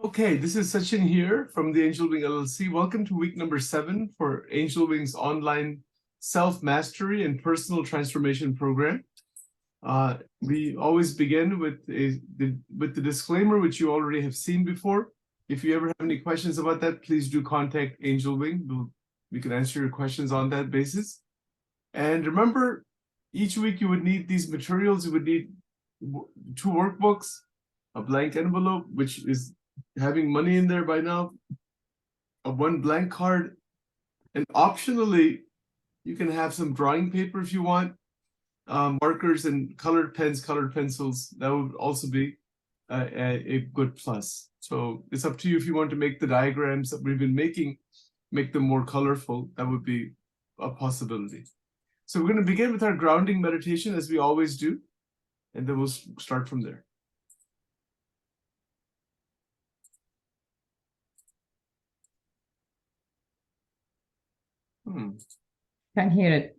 Okay, this is Sachin here from the Angel Wing LLC. Welcome to week number 7 for Angel Wing's online self-mastery and personal transformation program. We always begin with the disclaimer, which you already have seen before. If you ever have any questions about that, please do contact Angel Wing. We can answer your questions on that basis. And remember, each week you would need these materials. You would need 2 workbooks, a blank envelope, which is having money in there by now, a 1 blank card, and optionally, you can have some drawing paper if you want, markers and colored pens, colored pencils. That would also be a good plus. So it's up to you if you want to make the diagrams that we've been making, make them more colorful. That would be a possibility. So we're going to begin with our grounding meditation as we always do, and then we'll start from there. Can't hear it.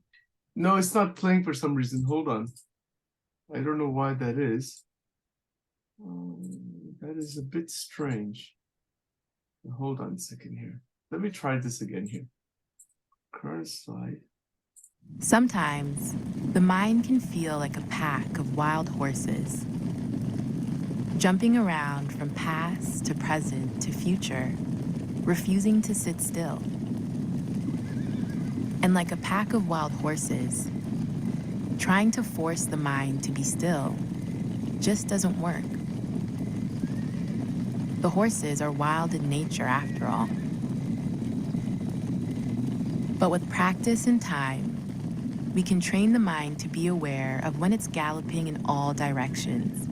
No, it's not playing for some reason. Hold on. I don't know why that is. That is a bit strange. Hold on a second here. Let me try this again here. Current slide. Sometimes, the mind can feel like a pack of wild horses, jumping around from past to present to future, refusing to sit still. And like a pack of wild horses, trying to force the mind to be still just doesn't work. The horses are wild in nature after all. But with practice and time, we can train the mind to be aware of when it's galloping in all directions.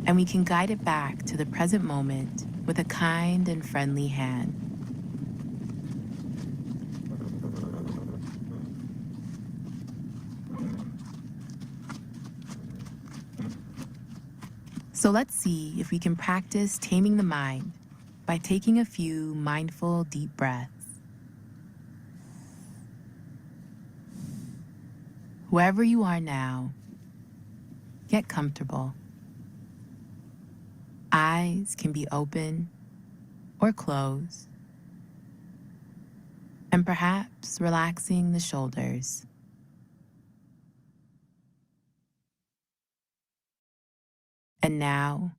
And we can guide it back to the present moment with a kind and friendly hand. So let's see if we can practice taming the mind by taking a few mindful, deep breaths. Wherever you are now, get comfortable. Eyes can be open or closed, and perhaps relaxing the shoulders. And now,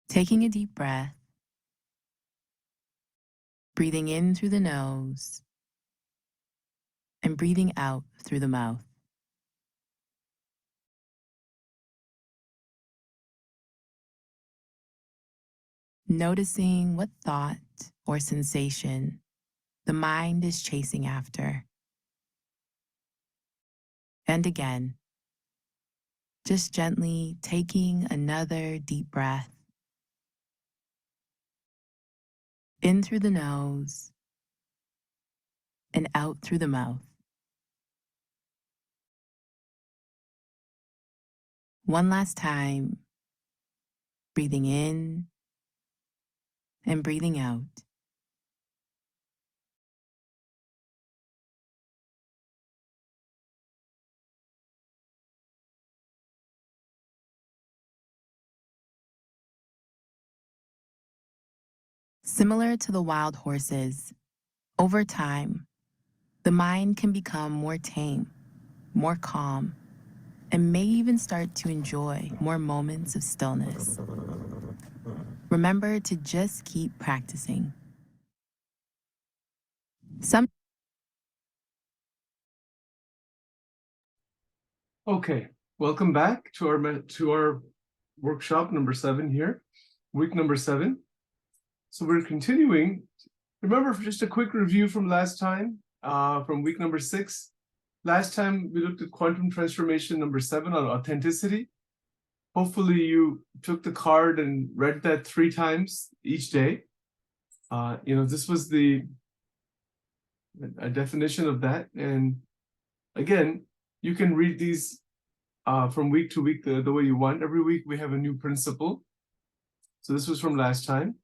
taking a deep breath, breathing in through the nose, and breathing out through the mouth. Noticing what thought or sensation the mind is chasing after. And again, just gently taking another deep breath. In through the nose and out through the mouth. One last time, breathing in and breathing out. Similar to the wild horses, over time, the mind can become more tame, more calm, and may even start to enjoy more moments of stillness. Remember to just keep practicing. Okay, welcome back to our workshop number 7 here, week number 7. So we're continuing. Remember, for just a quick review from last time, from week number 6. Last time we looked at quantum transformation number 7 on authenticity. Hopefully you took the card and read that 3 times each day. This was a definition of that. And again, you can read these from week to week the way you want. Every week we have a new principle. So this was from last time.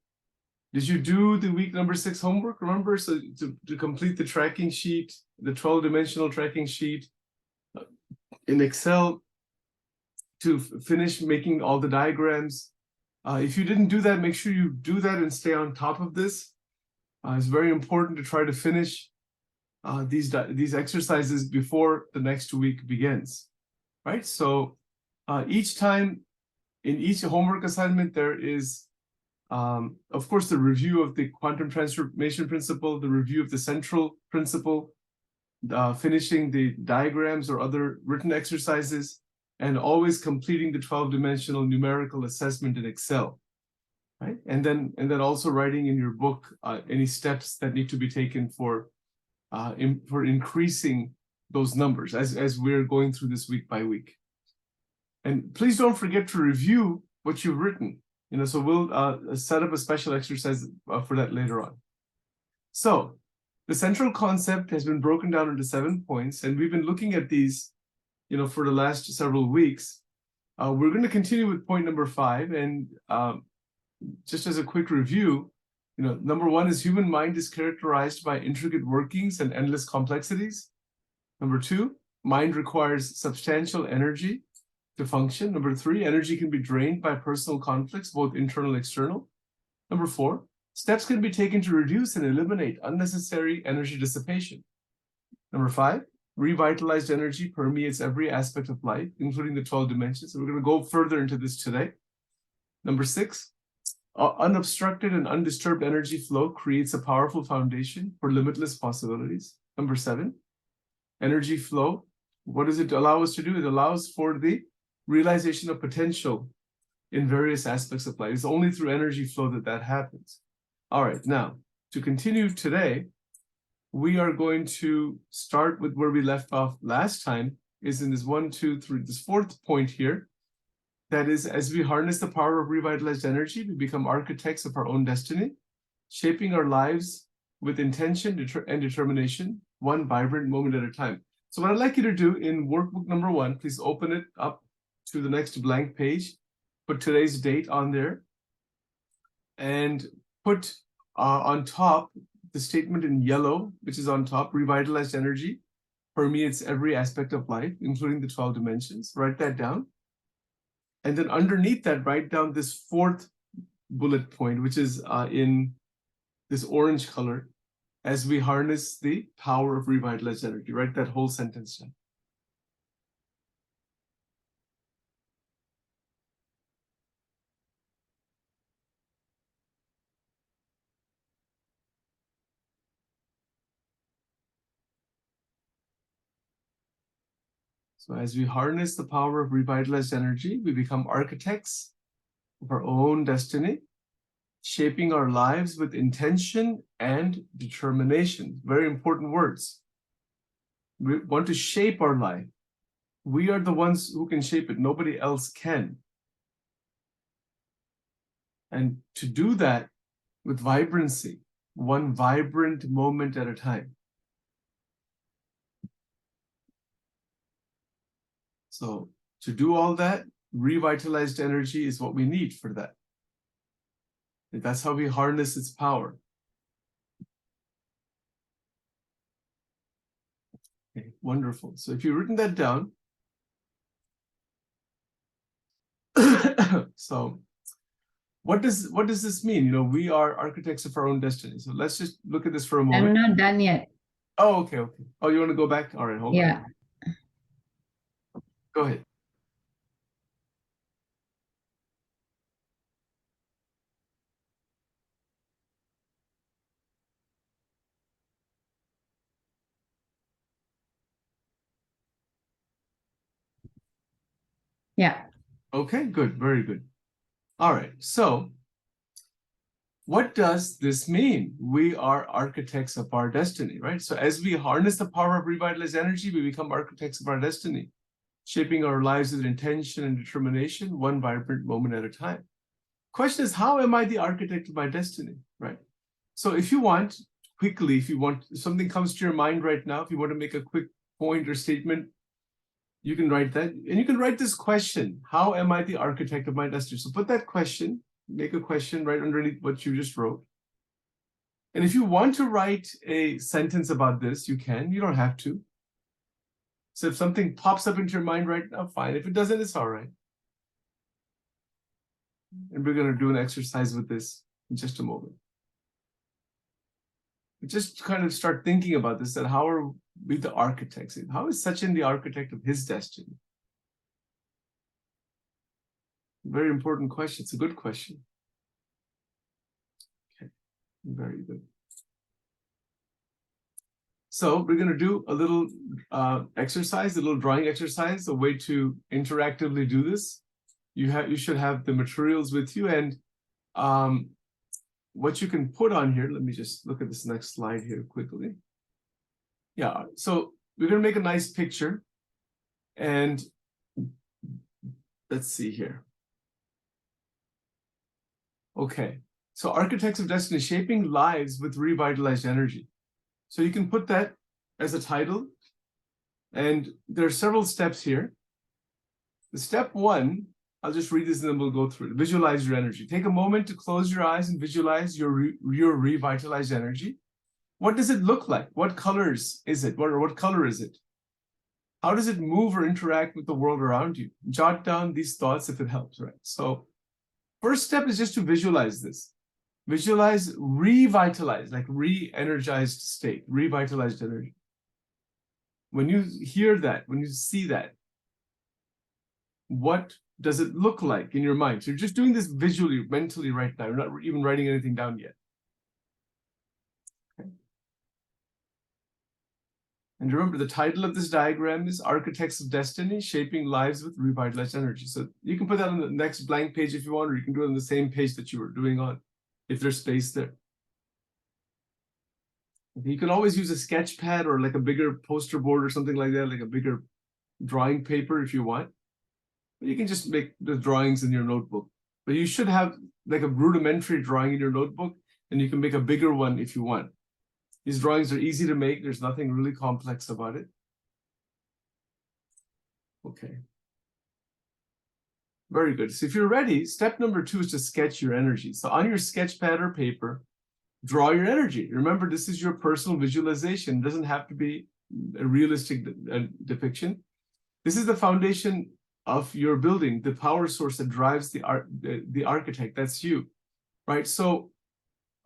Did you do the week number 6 homework? Remember, so to complete the tracking sheet, the 12-dimensional tracking sheet in Excel, to finish making all the diagrams, If you didn't do that, make sure you do that and stay on top of this. It's very important to try to finish these exercises before the next week begins, right? So each time in each homework assignment, there is, of course, the review of the quantum transformation principle, the review of the central principle, finishing the diagrams or other written exercises, and always completing the 12-dimensional numerical assessment in Excel, right? And then also writing in your book any steps that need to be taken for increasing those numbers as we're going through this week by week. And please don't forget to review what you've written. So we'll set up a special exercise for that later on. So the central concept has been broken down into 7 points, and we've been looking at these for the last several weeks. We're going to continue with point number 5, and just as a quick review, number 1 is human mind is characterized by intricate workings and endless complexities. Number 2, mind requires substantial energy to function. Number 3, energy can be drained by personal conflicts, both internal and external. Number 4, steps can be taken to reduce and eliminate unnecessary energy dissipation. Number 5, revitalized energy permeates every aspect of life, including the 12 dimensions. So we're going to go further into this today. Number 6, unobstructed and undisturbed energy flow creates a powerful foundation for limitless possibilities. Number 7, energy flow. What does it allow us to do? It allows for the realization of potential in various aspects of life. It's only through energy flow that happens. All right, now, to continue today, we are going to start with where we left off last time, is in this 1, 2, 3, this 4th point here. That is, as we harness the power of revitalized energy, we become architects of our own destiny, shaping our lives with intention and determination, one vibrant moment at a time. So what I'd like you to do in workbook number 1, please open it up to the next blank page, put today's date on there, and put on top the statement in yellow, which is on top: revitalized energy permeates every aspect of life, including the 12 dimensions. Write that down. And then underneath that, write down this 4th bullet point, which is in this orange color: as we harness the power of revitalized energy. Write that whole sentence down. So as we harness the power of revitalized energy, we become architects of our own destiny, shaping our lives with intention and determination. Very important words. We want to shape our life. We are the ones who can shape it. Nobody else can. And to do that with vibrancy, one vibrant moment at a time. So to do all that, revitalized energy is what we need for that. And that's how we harness its power. Okay, wonderful. So if you've written that down, so what does this mean? We are architects of our own destiny. So let's just look at this for a moment. I'm not done yet. Oh, okay. Oh, you want to go back? All right, hold on. Yeah. Go ahead. Yeah. Okay, good. Very good. All right. So what does this mean? We are architects of our destiny, right? So as we harness the power of revitalized energy, we become architects of our destiny, shaping our lives with intention and determination, one vibrant moment at a time. Question is, how am I the architect of my destiny, right? So if you want, quickly, if something comes to your mind right now, if you want to make a quick point or statement, you can write that. And you can write this question: how am I the architect of my destiny? So put that question, make a question right underneath what you just wrote. And if you want to write a sentence about this, you can. You don't have to. So if something pops up into your mind right now, fine. If it doesn't, it's all right. And we're going to do an exercise with this in just a moment. Just kind of start thinking about this, that how are we the architects? How is Sachin the architect of his destiny? Very important question. It's a good question. Okay, very good. So we're going to do a little exercise, a little drawing exercise, a way to interactively do this. You should have the materials with you, and what you can put on here. Let me just look at this next slide here quickly. Yeah, so we're going to make a nice picture, and let's see here. Okay, so Architects of Destiny, Shaping Lives with Revitalized Energy. So you can put that as a title, and there are several steps here. The step one, I'll just read this and then we'll go through it. Visualize your energy. Take a moment to close your eyes and visualize your revitalized energy. What does it look like? What colors is it? What color is it? How does it move or interact with the world around you? Jot down these thoughts if it helps, right? So first step is just to visualize this. Visualize, revitalize, like re-energized state, revitalized energy. When you hear that, when you see that, what does it look like in your mind? So you're just doing this visually, mentally right now. You're not even writing anything down yet. Okay. And remember, the title of this diagram is Architects of Destiny, Shaping Lives with Revitalized Energy. So you can put that on the next blank page if you want, or you can do it on the same page that you were doing on, if there's space there. You can always use a sketch pad or like a bigger poster board or something like that, like a bigger drawing paper if you want. But you can just make the drawings in your notebook. But you should have like a rudimentary drawing in your notebook, and you can make a bigger one if you want. These drawings are easy to make. There's nothing really complex about it. Okay. Very good. So if you're ready, step number 2 is to sketch your energy. So on your sketch pad or paper, draw your energy. Remember, this is your personal visualization. It doesn't have to be a realistic depiction. This is the foundation of your building, the power source that drives the architect. That's you, right? So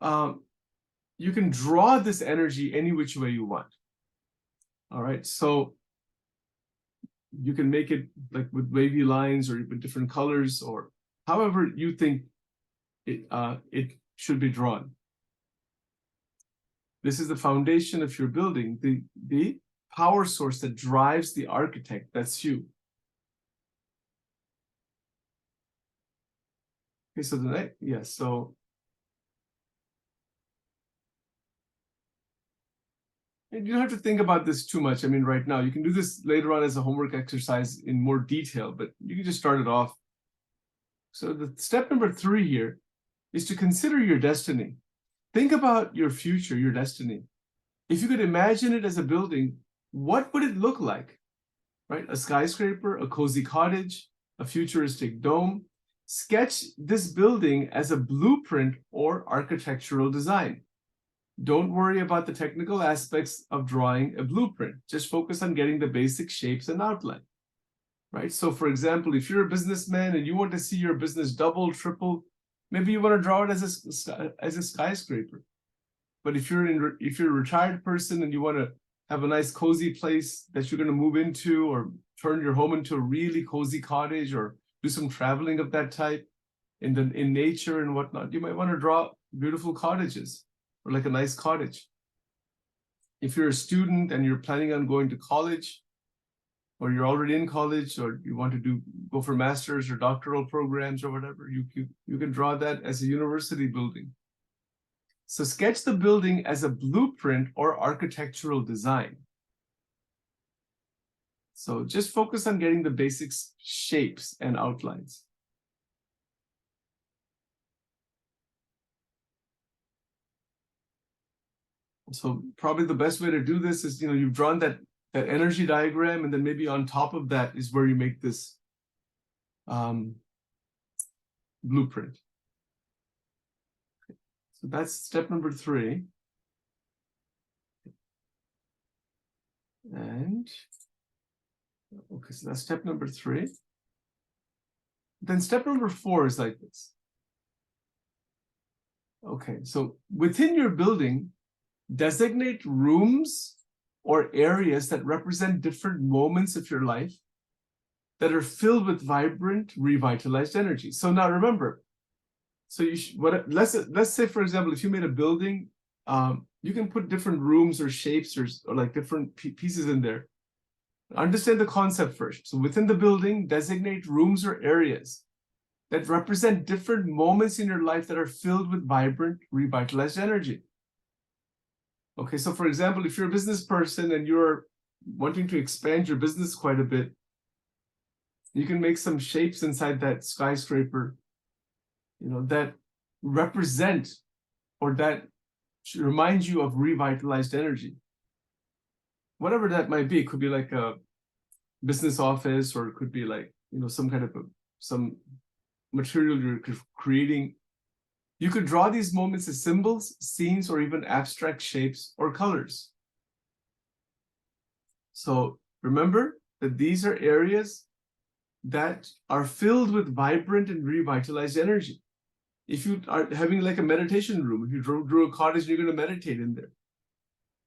you can draw this energy any which way you want. All right, so you can make it like with wavy lines or with different colors or however you think it should be drawn. This is the foundation of your building, the power source that drives the architect. That's you. Okay, so the next, yes, so you don't have to think about this too much. I mean, right now, you can do this later on as a homework exercise in more detail, but you can just start it off. So the step number 3 here is to consider your destiny. Think about your future, your destiny. If you could imagine it as a building, what would it look like? Right? A skyscraper, a cozy cottage, a futuristic dome. Sketch this building as a blueprint or architectural design. Don't worry about the technical aspects of drawing a blueprint. Just focus on getting the basic shapes and outline, right? So for example, if you're a businessman and you want to see your business double, triple, maybe you want to draw it as a skyscraper. But if you're a retired person and you want to have a nice cozy place that you're going to move into or turn your home into a really cozy cottage or do some traveling of that type in nature and whatnot, you might want to draw beautiful cottages or like a nice cottage. If you're a student and you're planning on going to college, or you're already in college, or you want to go for master's or doctoral programs or whatever, you can draw that as a university building. So sketch the building as a blueprint or architectural design. So just focus on getting the basic shapes and outlines. So probably the best way to do this is, you've drawn that energy diagram, and then maybe on top of that is where you make this blueprint. So that's step number 3. And okay, so that's step number 3. Then step number 4 is like this. Okay, so within your building, designate rooms or areas that represent different moments of your life that are filled with vibrant, revitalized energy. So now remember, so let's say, for example, if you made a building, you can put different rooms or shapes or like different pieces in there. Understand the concept first. So within the building, designate rooms or areas that represent different moments in your life that are filled with vibrant, revitalized energy. Okay, so for example, if you're a business person and you're wanting to expand your business quite a bit, you can make some shapes inside that skyscraper, that represent or that remind you of revitalized energy. Whatever that might be, it could be like a business office, or it could be like, some kind of some material you're creating. You could draw these moments as symbols, scenes, or even abstract shapes or colors. So remember that these are areas that are filled with vibrant and revitalized energy. If you are having like a meditation room, if you drew a cottage, you're going to meditate in there,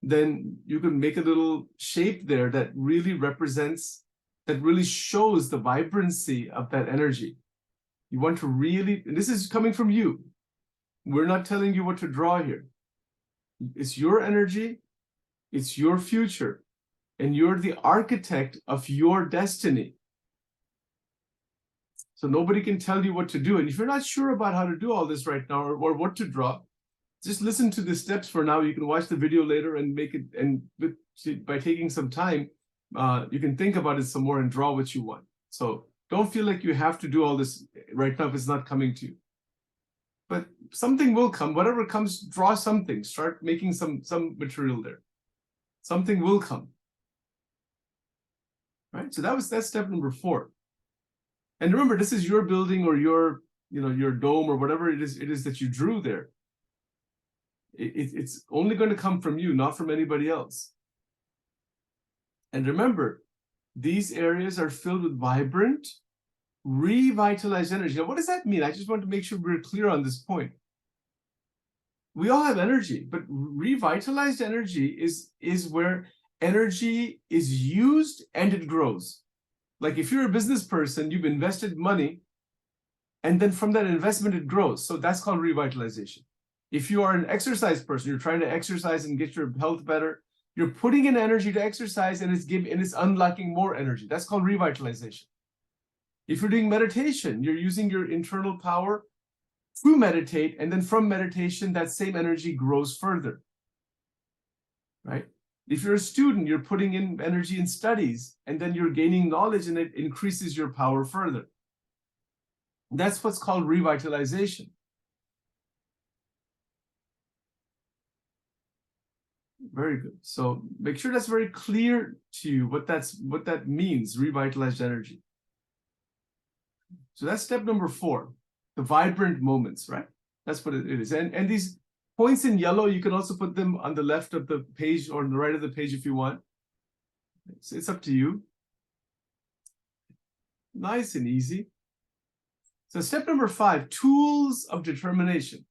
then you can make a little shape there that really represents, that really shows the vibrancy of that energy. You want to really, and this is coming from you. We're not telling you what to draw here. It's your energy, it's your future, and you're the architect of your destiny. So nobody can tell you what to do. And if you're not sure about how to do all this right now, or what to draw, just listen to the steps for now. You can watch the video later and make it, and by taking some time, you can think about it some more and draw what you want. So don't feel like you have to do all this right now if it's not coming to you. But something will come. Whatever comes, draw something. Start making some material there. Something will come. Right? So that's step number 4. And remember, this is your building or your dome or whatever it is that you drew there. It's only going to come from you, not from anybody else. And remember, these areas are filled with vibrant, revitalized energy. Now, what does that mean? I just want to make sure we're clear on this point. We all have energy, but revitalized energy is where energy is used and it grows. Like if you're a business person, you've invested money, and then from that investment, it grows. So that's called revitalization. If you are an exercise person, you're trying to exercise and get your health better, you're putting in energy to exercise, and it's unlocking more energy. That's called revitalization. If you're doing meditation, you're using your internal power to meditate, and then from meditation, that same energy grows further, right? If you're a student, you're putting in energy in studies, and then you're gaining knowledge, and it increases your power further. That's what's called revitalization. Very good. So make sure that's very clear to you what that means, revitalized energy. So that's step number 4, the vibrant moments, right? That's what it is. And these points in yellow, you can also put them on the left of the page or on the right of the page if you want. So it's up to you. Nice and easy. So step number 5, tools of determination.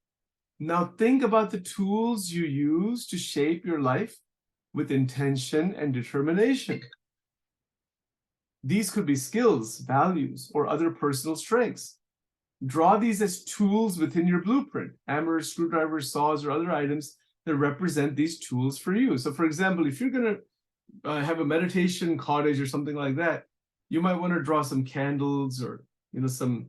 Now think about the tools you use to shape your life with intention and determination. These could be skills, values, or other personal strengths. Draw these as tools within your blueprint, hammers, screwdrivers, saws, or other items that represent these tools for you. So for example, if you're going to have a meditation cottage or something like that, you might want to draw some candles or some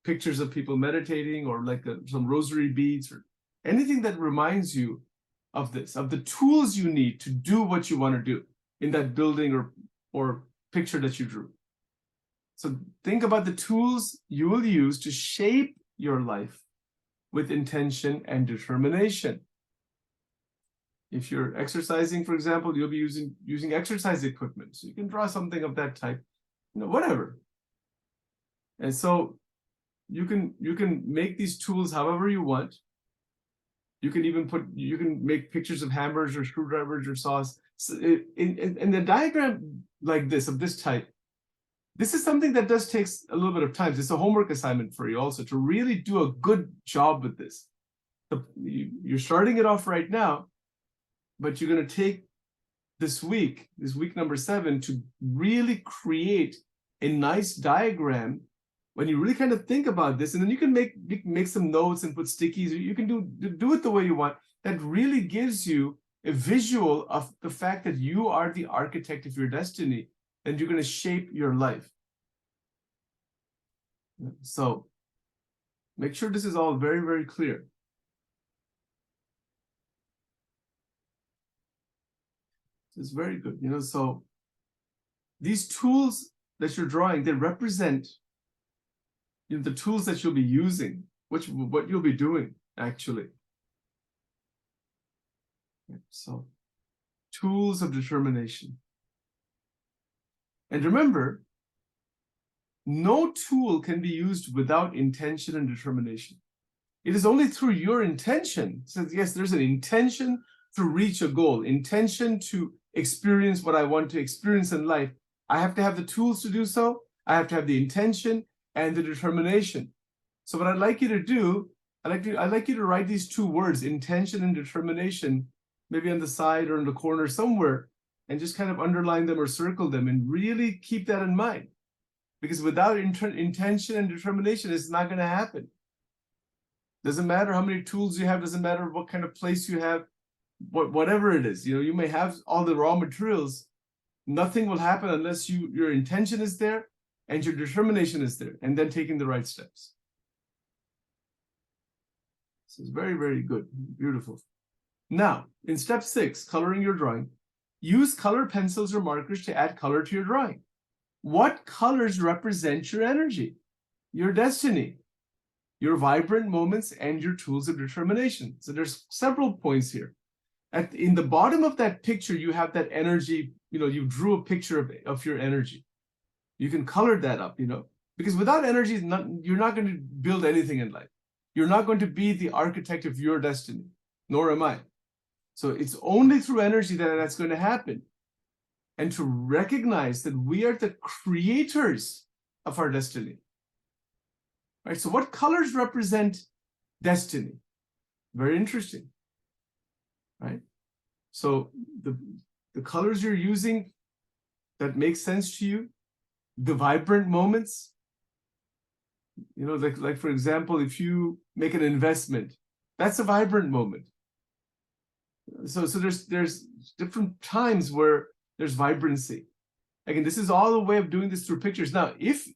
pictures of people meditating, or like some rosary beads, or anything that reminds you of this, of the tools you need to do what you want to do in that building or picture that you drew. So think about the tools you will use to shape your life with intention and determination. If you're exercising, for example, you'll be using exercise equipment. So you can draw something of that type, whatever. And so you can make these tools however you want. You can make pictures of hammers or screwdrivers or saws. So in the diagram like this, of this type, this is something that does takes a little bit of time. It's a homework assignment for you also, to really do a good job with this. you're starting it off right now, but you're going to take this week number 7, to really create a nice diagram when you really kind of think about this, and then you can make some notes and put stickies. You can do it the way you want. That really gives you a visual of the fact that you are the architect of your destiny, and you're going to shape your life. So make sure this is all very, very clear. It's very good. So these tools that you're drawing, they represent the tools that you'll be using, what you'll be doing, actually. So, tools of determination. And remember, no tool can be used without intention and determination. It is only through your intention. So yes, there's an intention to reach a goal, intention to experience what I want to experience in life. I have to have the tools to do so. I have to have the intention and the determination. So what I'd like you to do, I'd like you to write these 2 words, intention and determination, maybe on the side or in the corner somewhere, and just kind of underline them or circle them, and really keep that in mind. Because without intention and determination, it's not going to happen. Doesn't matter how many tools you have, doesn't matter what kind of place you have, whatever it is. You may have all the raw materials. Nothing will happen unless your intention is there and your determination is there, and then taking the right steps. This is very, very good. Beautiful. Now, in step 6, coloring your drawing, use color pencils or markers to add color to your drawing. What colors represent your energy, your destiny, your vibrant moments, and your tools of determination? So there's several points here. In the bottom of that picture, you have that energy. You drew a picture of your energy. You can color that up, because without energy, you're not going to build anything in life. You're not going to be the architect of your destiny, nor am I. So it's only through energy that that's going to happen. And to recognize that we are the creators of our destiny. Right? So what colors represent destiny? Very interesting. Right? So the colors you're using that make sense to you, the vibrant moments, like for example, if you make an investment, that's a vibrant moment. So there's different times where there's vibrancy. Again, this is all a way of doing this through pictures. Now, if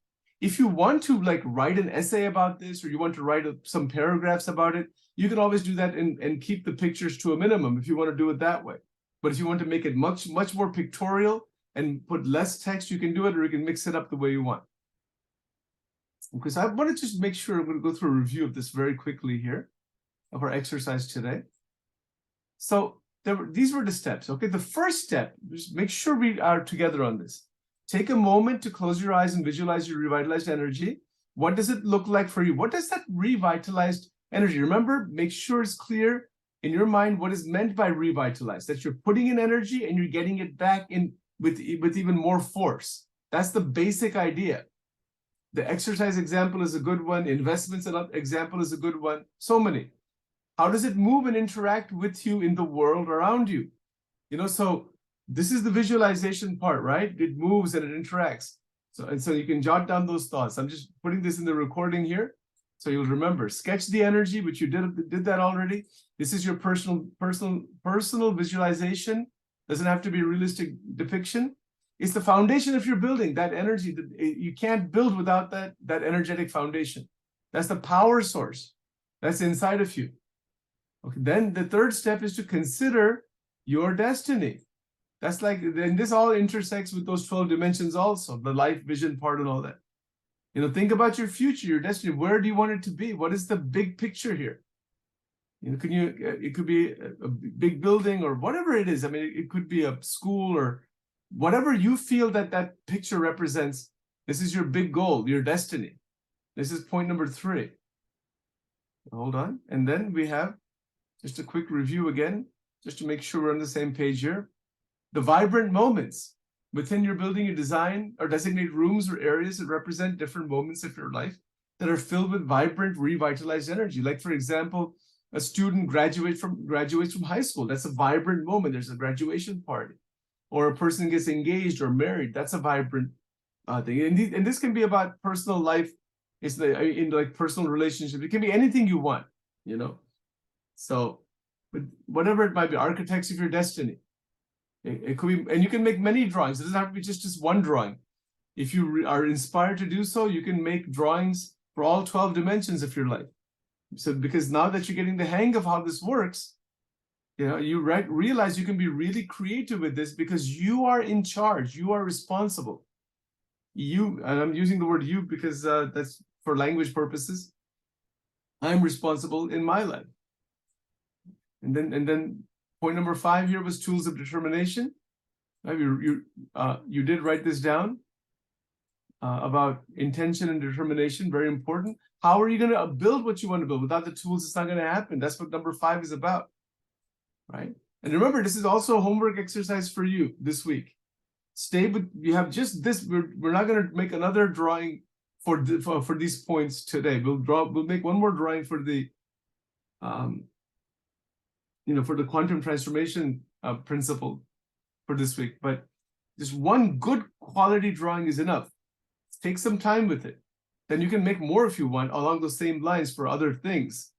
you want to write an essay about this, or you want to write some paragraphs about it, you can always do that and keep the pictures to a minimum if you want to do it that way. But if you want to make it much, much more pictorial and put less text, you can do it, or you can mix it up the way you want. Because I want to just make sure, I'm going to go through a review of this very quickly here, of our exercise today. So these were the steps. Okay, the first step, just make sure we are together on this. Take a moment to close your eyes and visualize your revitalized energy. What does it look like for you? What does that revitalized energy? Remember, make sure it's clear in your mind what is meant by revitalized, that you're putting in energy and you're getting it back in with even more force. That's the basic idea. The exercise example is a good one. Investments example is a good one. So many. How does it move and interact with you in the world around you? So this is the visualization part, right? It moves and it interacts. So you can jot down those thoughts. I'm just putting this in the recording here, so you'll remember. Sketch the energy, which you did that already. This is your personal visualization. Doesn't have to be a realistic depiction. It's the foundation of your building. That energy, you can't build without that energetic foundation. That's the power source that's inside of you. Okay, then the third step is to consider your destiny. That's and this all intersects with those 12 dimensions also, the life vision part and all that. Think about your future, your destiny. Where do you want it to be? What is the big picture here? It could be a big building or whatever it is. I mean, it could be a school or whatever you feel that picture represents. This is your big goal, your destiny. This is point number 3. Hold on. And then we have just a quick review again, just to make sure we're on the same page here. The vibrant moments within your building, you design or designate rooms or areas that represent different moments of your life that are filled with vibrant, revitalized energy. Like, for example, a student graduates from high school. That's a vibrant moment. There's a graduation party, or a person gets engaged or married. That's a vibrant thing. And this can be about personal life. It's in like personal relationships. It can be anything you want, you know. So, but whatever it might be, architects of your destiny. It could be, and you can make many drawings. It doesn't have to be just one drawing. If you are inspired to do so, you can make drawings for all 12 dimensions of your life. So, because now that you're getting the hang of how this works, you know, you realize you can be really creative with this because you are in charge. You are responsible. You, and I'm using the word you because that's for language purposes. I'm responsible in my life. And then point number 5 here was tools of determination. You did write this down about intention and determination, very important. How are you going to build what you want to build? Without the tools, it's not going to happen. That's what number 5 is about, right? And remember, this is also a homework exercise for you this week. Stay with, you have just this. We're not going to make another drawing for these points today. We'll make one more drawing for the for the quantum transformation principle for this week. But just one good quality drawing is enough. Take some time with it. Then you can make more if you want along those same lines for other things.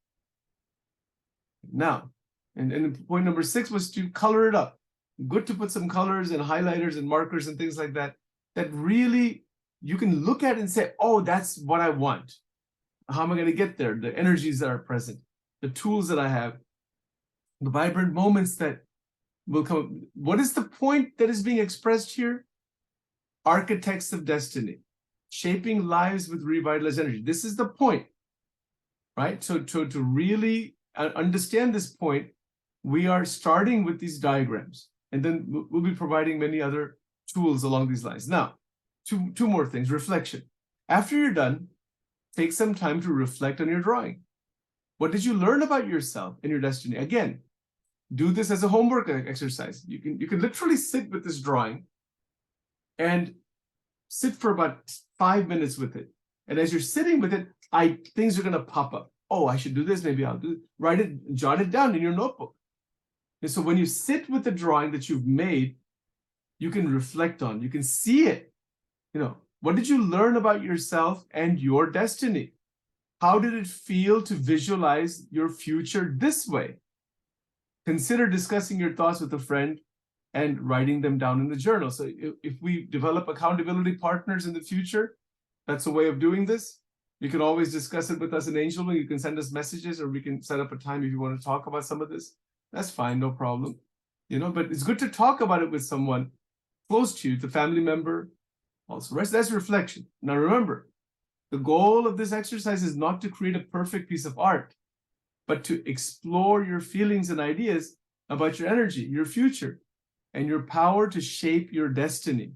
Now, and point number 6 was to color it up. Good to put some colors and highlighters and markers and things like that, that really you can look at and say, oh, that's what I want. How am I going to get there? The energies that are present, the tools that I have, the vibrant moments that will come. What is the point that is being expressed here? Architects of destiny, shaping lives with revitalized energy. This is the point, right? So to really understand this point, we are starting with these diagrams, and then we'll be providing many other tools along these lines. Now, two more things. Reflection. After you're done, take some time to reflect on your drawing. What did you learn about yourself and your destiny? Again, do this as a homework exercise. You can literally sit with this drawing and sit for about 5 minutes with it. And as you're sitting with it, things are going to pop up. Oh, I should do this. Maybe I'll do it. Write it, jot it down in your notebook. And so when you sit with the drawing that you've made, you can reflect on, you can see it. You know, what did you learn about yourself and your destiny? How did it feel to visualize your future this way? Consider discussing your thoughts with a friend and writing them down in the journal. So if we develop accountability partners in the future, that's a way of doing this. You can always discuss it with us in Angel. You can send us messages, or we can set up a time if you want to talk about some of this. That's fine, no problem. You know, but it's good to talk about it with someone close to you, the family member. Also, right? That's reflection. Now remember, the goal of this exercise is not to create a perfect piece of art, but to explore your feelings and ideas about your energy, your future, and your power to shape your destiny.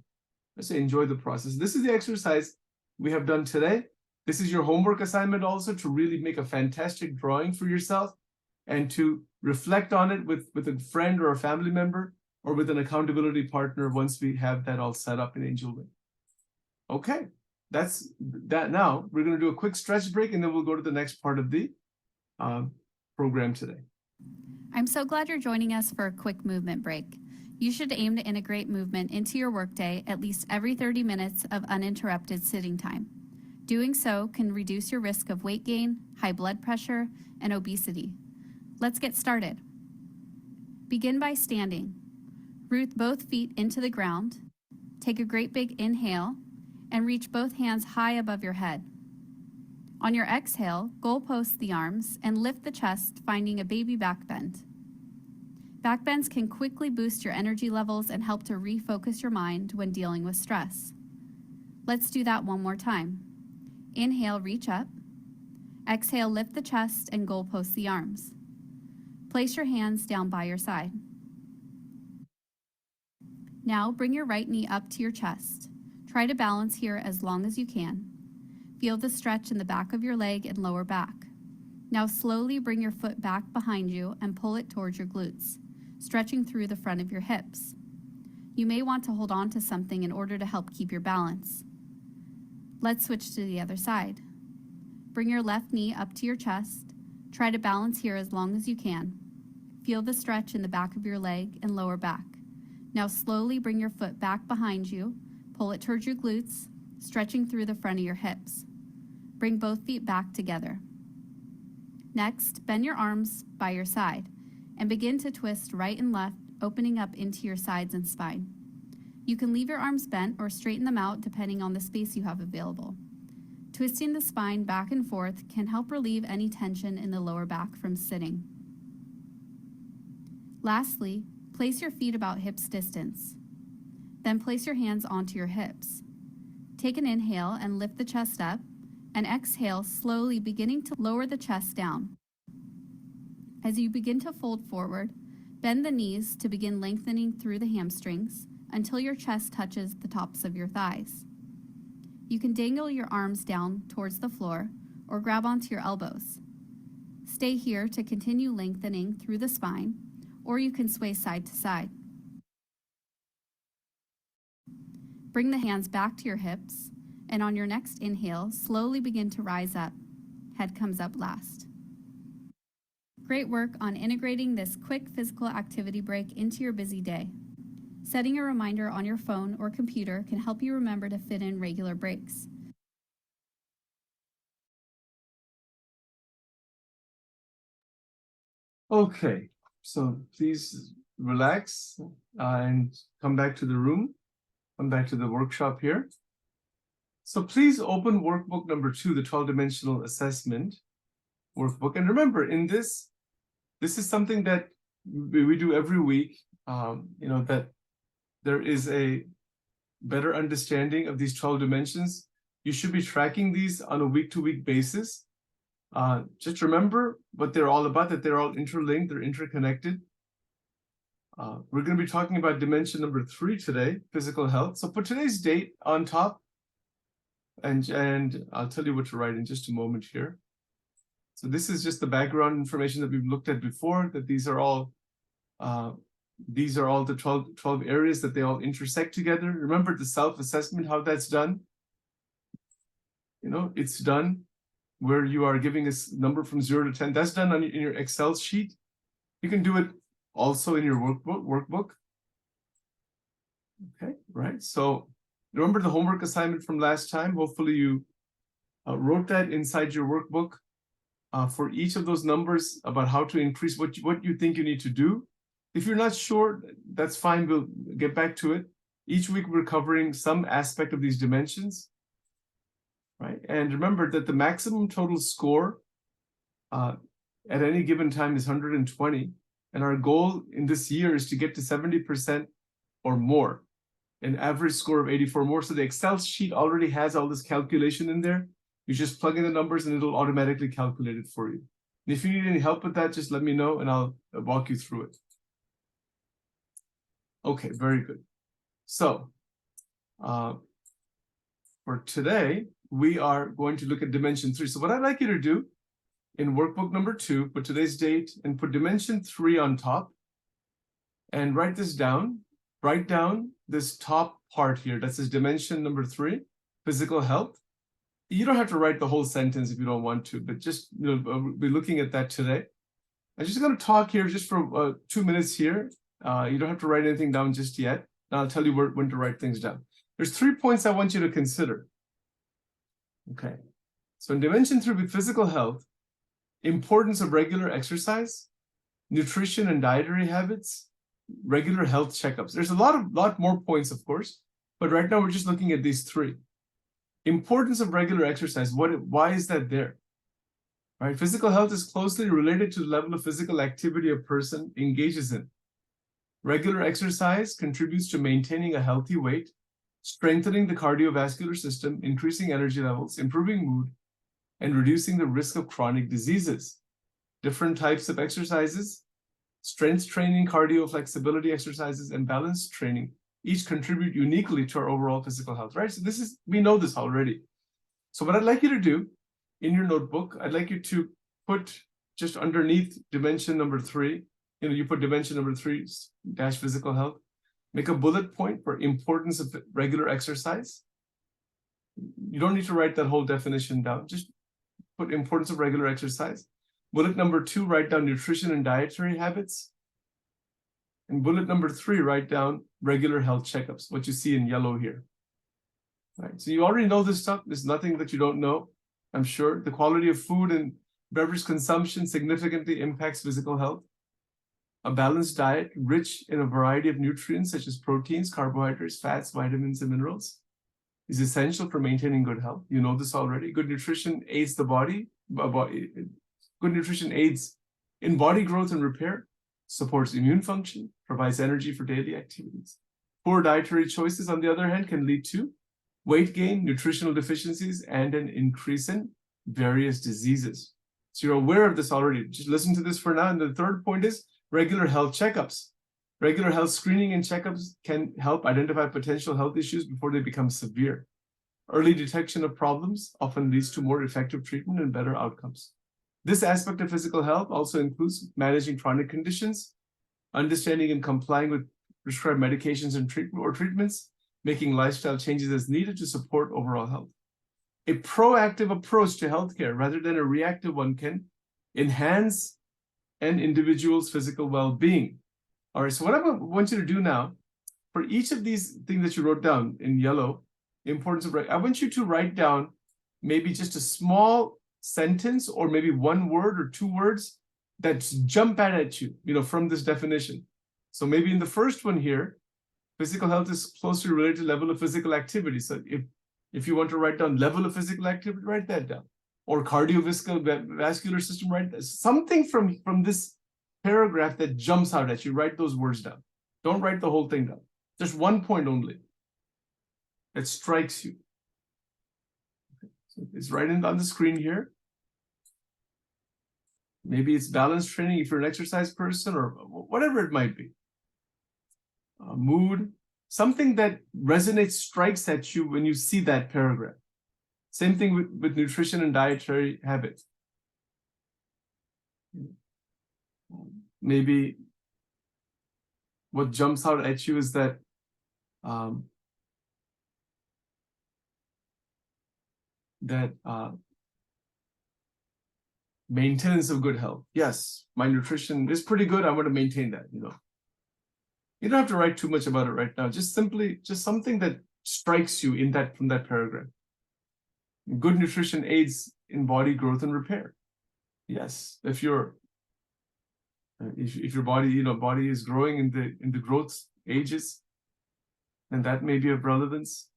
Let's say enjoy the process. This is the exercise we have done today. This is your homework assignment also, to really make a fantastic drawing for yourself and to reflect on it with a friend or a family member or with an accountability partner once we have that all set up in Angel Wing. Okay, that's that. Now we're going to do a quick stretch break, and then we'll go to the next part of the program today. I'm so glad you're joining us for a quick movement break. You should aim to integrate movement into your workday at least every 30 minutes of uninterrupted sitting time. Doing so can reduce your risk of weight gain, high blood pressure, and obesity. Let's get started. Begin by standing. Root both feet into the ground. Take a great big inhale and reach both hands high above your head. On your exhale, goalpost the arms and lift the chest, finding a baby back bend. Back bends can quickly boost your energy levels and help to refocus your mind when dealing with stress. Let's do that one more time. Inhale, reach up. Exhale, lift the chest and goalpost the arms. Place your hands down by your side. Now bring your right knee up to your chest. Try to balance here as long as you can. Feel the stretch in the back of your leg and lower back. Now slowly bring your foot back behind you and pull it towards your glutes, stretching through the front of your hips. You may want to hold on to something in order to help keep your balance. Let's switch to the other side. Bring your left knee up to your chest, Try to balance here as long as you can. Feel the stretch in the back of your leg and lower back. Now slowly bring your foot back behind you, pull it towards your glutes, stretching through the front of your hips. Bring both feet back together. Next, bend your arms by your side and begin to twist right and left, opening up into your sides and spine. You can leave your arms bent or straighten them out depending on the space you have available. Twisting the spine back and forth can help relieve any tension in the lower back from sitting. Lastly, place your feet about hips distance. Then place your hands onto your hips. Take an inhale and lift the chest up, and exhale, slowly beginning to lower the chest down. As you begin to fold forward, bend the knees to begin lengthening through the hamstrings until your chest touches the tops of your thighs. You can dangle your arms down towards the floor or grab onto your elbows. Stay here to continue lengthening through the spine, or you can sway side to side. Bring the hands back to your hips, and on your next inhale, slowly begin to rise up. Head comes up last. Great work on integrating this quick physical activity break into your busy day. Setting a reminder on your phone or computer can help you remember to fit in regular breaks. Okay, so please relax and come back to the room. Come back to the workshop here. So please open workbook number 2, the 12-dimensional assessment workbook. And remember, in this is something that we do every week, that there is a better understanding of these 12 dimensions. You should be tracking these on a week-to-week basis. Just remember what they're all about, that they're all interlinked, they're interconnected. We're going to be talking about dimension number 3 today, physical health. So put today's date on top, and I'll tell you what to write in just a moment here. So this is just the background information that we've looked at before, that these are all the 12 areas that they all intersect together. Remember the self-assessment, how that's done. It's done where you are giving a number from 0 to 10. That's done in your Excel sheet. You can do it also in your workbook. Okay, right. So remember the homework assignment from last time. Hopefully you wrote that inside your workbook for each of those numbers about how to increase what you think you need to do. If you're not sure, that's fine. We'll get back to it. Each week we're covering some aspect of these dimensions, right? And remember that the maximum total score at any given time is 120. And our goal in this year is to get to 70% or more, an average score of 84 or more. So the Excel sheet already has all this calculation in there. You just plug in the numbers and it'll automatically calculate it for you. And if you need any help with that, just let me know and I'll walk you through it. Okay, very good. So for today, we are going to look at dimension 3. So what I'd like you to do in workbook number 2, put today's date and put dimension 3 on top and write this down. Write down this top part here. That says dimension number 3, physical health. You don't have to write the whole sentence if you don't want to, but just we'll be looking at that today. I'm just going to talk here just for 2 minutes here. You don't have to write anything down just yet. And I'll tell you when to write things down. There's 3 points I want you to consider. Okay. So in dimension 3 with physical health, importance of regular exercise, nutrition and dietary habits, regular health checkups. There's a lot more points, of course, but right now we're just looking at these 3. Importance of regular exercise. Why is that there? Right? Physical health is closely related to the level of physical activity a person engages in. Regular exercise contributes to maintaining a healthy weight, strengthening the cardiovascular system, increasing energy levels, improving mood, and reducing the risk of chronic diseases. Different types of exercises, strength training, cardio flexibility exercises, and balance training, each contribute uniquely to our overall physical health, right? So we know this already. So what I'd like you to do in your notebook, I'd like you to put just underneath dimension number 3, you put dimension number 3 dash physical health, make a bullet point for importance of regular exercise. You don't need to write that whole definition down. Just put importance of regular exercise. Bullet number 2, write down nutrition and dietary habits. And bullet number 3, write down regular health checkups, what you see in yellow here. Right. So you already know this stuff. There's nothing that you don't know, I'm sure. The quality of food and beverage consumption significantly impacts physical health. A balanced diet rich in a variety of nutrients such as proteins, carbohydrates, fats, vitamins, and minerals is essential for maintaining good health. You know this already. Good nutrition aids the body. Good nutrition aids in body growth and repair, supports immune function, provides energy for daily activities. Poor dietary choices, on the other hand, can lead to weight gain, nutritional deficiencies, and an increase in various diseases. So you're aware of this already. Just listen to this for now. And the third point is regular health checkups. Regular health screening and checkups can help identify potential health issues before they become severe. Early detection of problems often leads to more effective treatment and better outcomes. This aspect of physical health also includes managing chronic conditions, understanding and complying with prescribed medications and treatments, making lifestyle changes as needed to support overall health. A proactive approach to healthcare rather than a reactive one can enhance an individual's physical well-being. All right, so what I want you to do now, for each of these things that you wrote down in yellow, the importance of, I want you to write down maybe just a small sentence or maybe one word or two words that jump out at you, from this definition. So maybe in the first one here, physical health is closely related to level of physical activity. So if you want to write down level of physical activity, write that down. Or cardiovascular system, write that. Something from this paragraph that jumps out at you, write those words down. Don't write the whole thing down. Just one point only that strikes you. Okay. So it's right on the screen here. Maybe it's balance training if you're an exercise person or whatever it might be. Mood, something that resonates, strikes at you when you see that paragraph. Same thing with nutrition and dietary habits. Maybe what jumps out at you is that maintenance of good health. Yes, my nutrition is pretty good. I want to maintain that, You don't have to write too much about it right now. Just something that strikes you from that paragraph. Good nutrition aids in body growth and repair. Yes, if your body, body is growing in the growth ages, then that may be of relevance.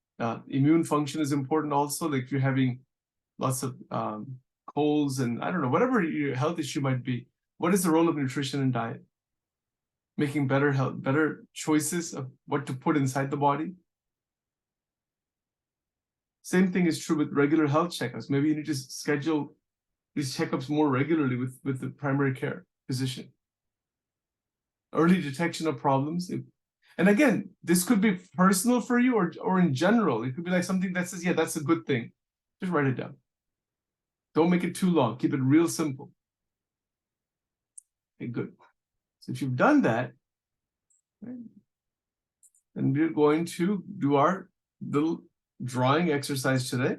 Immune function is important also. Like if you're having lots of colds and I don't know, whatever your health issue might be, what is the role of nutrition and diet? Making better choices of what to put inside the body. Same thing is true with regular health checkups. Maybe you need to schedule these checkups more regularly with the primary care physician. Early detection of problems. And again, this could be personal for you or in general. It could be like something that says, yeah, that's a good thing. Just write it down. Don't make it too long. Keep it real simple. Okay, good. So if you've done that, right, then we're going to do our little drawing exercise today.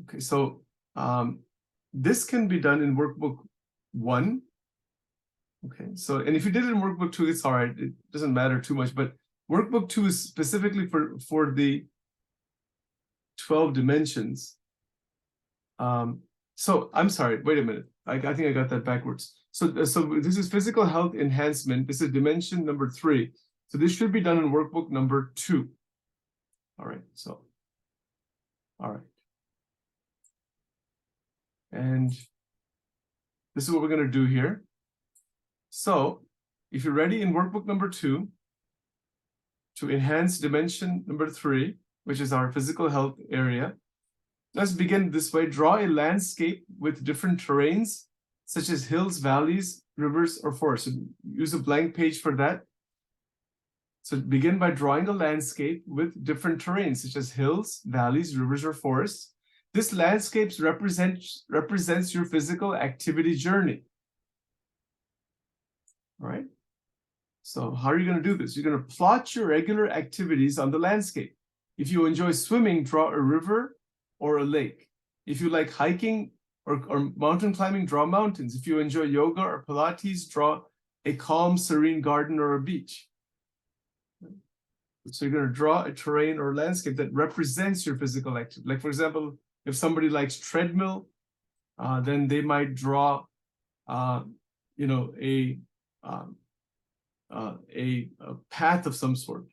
Okay, so this can be done in workbook 1. Okay, so and if you did it in workbook 2, it's all right. It doesn't matter too much, but workbook 2 is specifically for the 12 dimensions. So I'm sorry, wait a minute. I think I got that backwards. So this is physical health enhancement. This is dimension number 3. So this should be done in workbook number 2. All right, so, all right. And this is what we're going to do here. So if you're ready in workbook number 2, to enhance dimension number 3, which is our physical health area, let's begin this way. Draw a landscape with different terrains, such as hills, valleys, rivers, or forests. So use a blank page for that. So begin by drawing a landscape with different terrains, such as hills, valleys, rivers, or forests. This landscape represents your physical activity journey. All right? So how are you going to do this? You're going to plot your regular activities on the landscape. If you enjoy swimming, draw a river or a lake. If you like hiking, or mountain climbing, draw mountains. If you enjoy yoga or Pilates, draw a calm, serene garden or a beach. So you're going to draw a terrain or landscape that represents your physical activity. Like, for example, if somebody likes treadmill, then they might draw, you know, a path of some sort.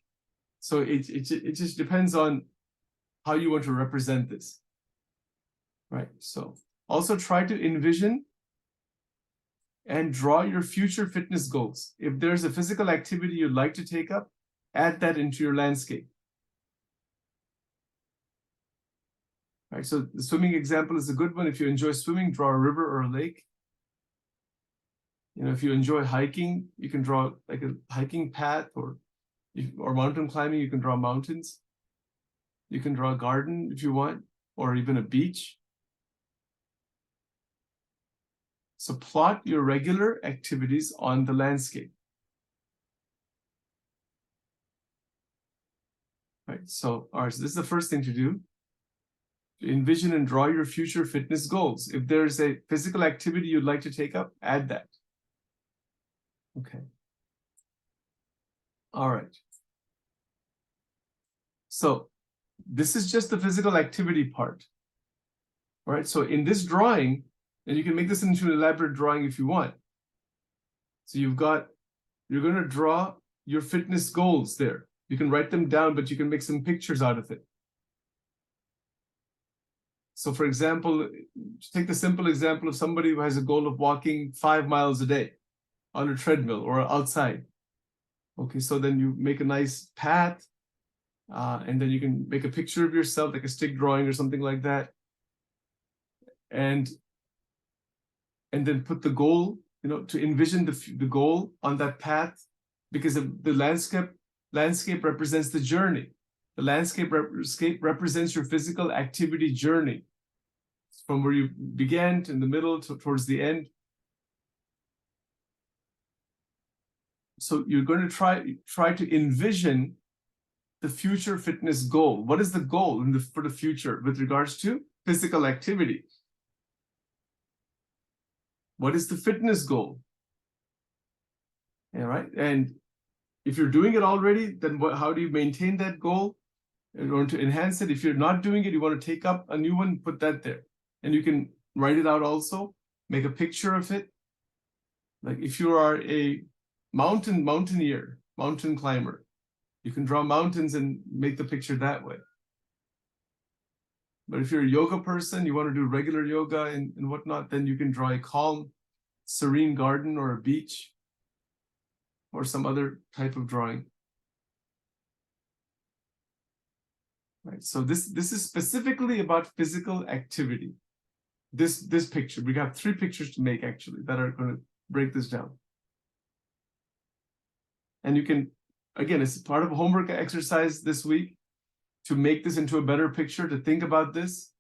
So it just depends on how you want to represent this, right? So also try to envision and draw your future fitness goals. If there's a physical activity you'd like to take up, add that into your landscape. Right, so the swimming example is a good one. If you enjoy swimming, draw a river or a lake. You know, if you enjoy hiking, you can draw like a hiking path, or mountain climbing, you can draw mountains. You can draw a garden if you want, or even a beach. So plot your regular activities on the landscape. Right, so, all right, so this is the first thing to do. Envision and draw your future fitness goals. If there's a physical activity you'd like to take up, add that. Okay. All right. So this is just the physical activity part. All right, so in this drawing, and you can make this into an elaborate drawing if you want. So you're going to draw your fitness goals there. You can write them down, but you can make some pictures out of it. So for example, take the simple example of somebody who has a goal of walking 5 miles a day on a treadmill or outside. Okay, so then you make a nice path, and then you can make a picture of yourself, like a stick drawing or something like that. And then put the goal, you know, to envision the goal on that path, because the landscape represents the journey. The landscape represents your physical activity journey, from where you began to in the middle towards the end. So you're going to try to envision the future fitness goal. What is the goal for the future with regards to physical activity? What is the fitness goal? All right, and if you're doing it already, then how do you maintain that goal? You want to enhance it. If you're not doing it, you want to take up a new one, put that there. And you can write it out also, make a picture of it. Like if you are a mountaineer, mountain climber, you can draw mountains and make the picture that way. But if you're a yoga person, you want to do regular yoga and whatnot, then you can draw a calm, serene garden or a beach or some other type of drawing. Right, so this is specifically about physical activity. This picture, we got 3 pictures to make actually that are going to break this down. And you can, again, it's part of a homework exercise this week to make this into a better picture, to think about this,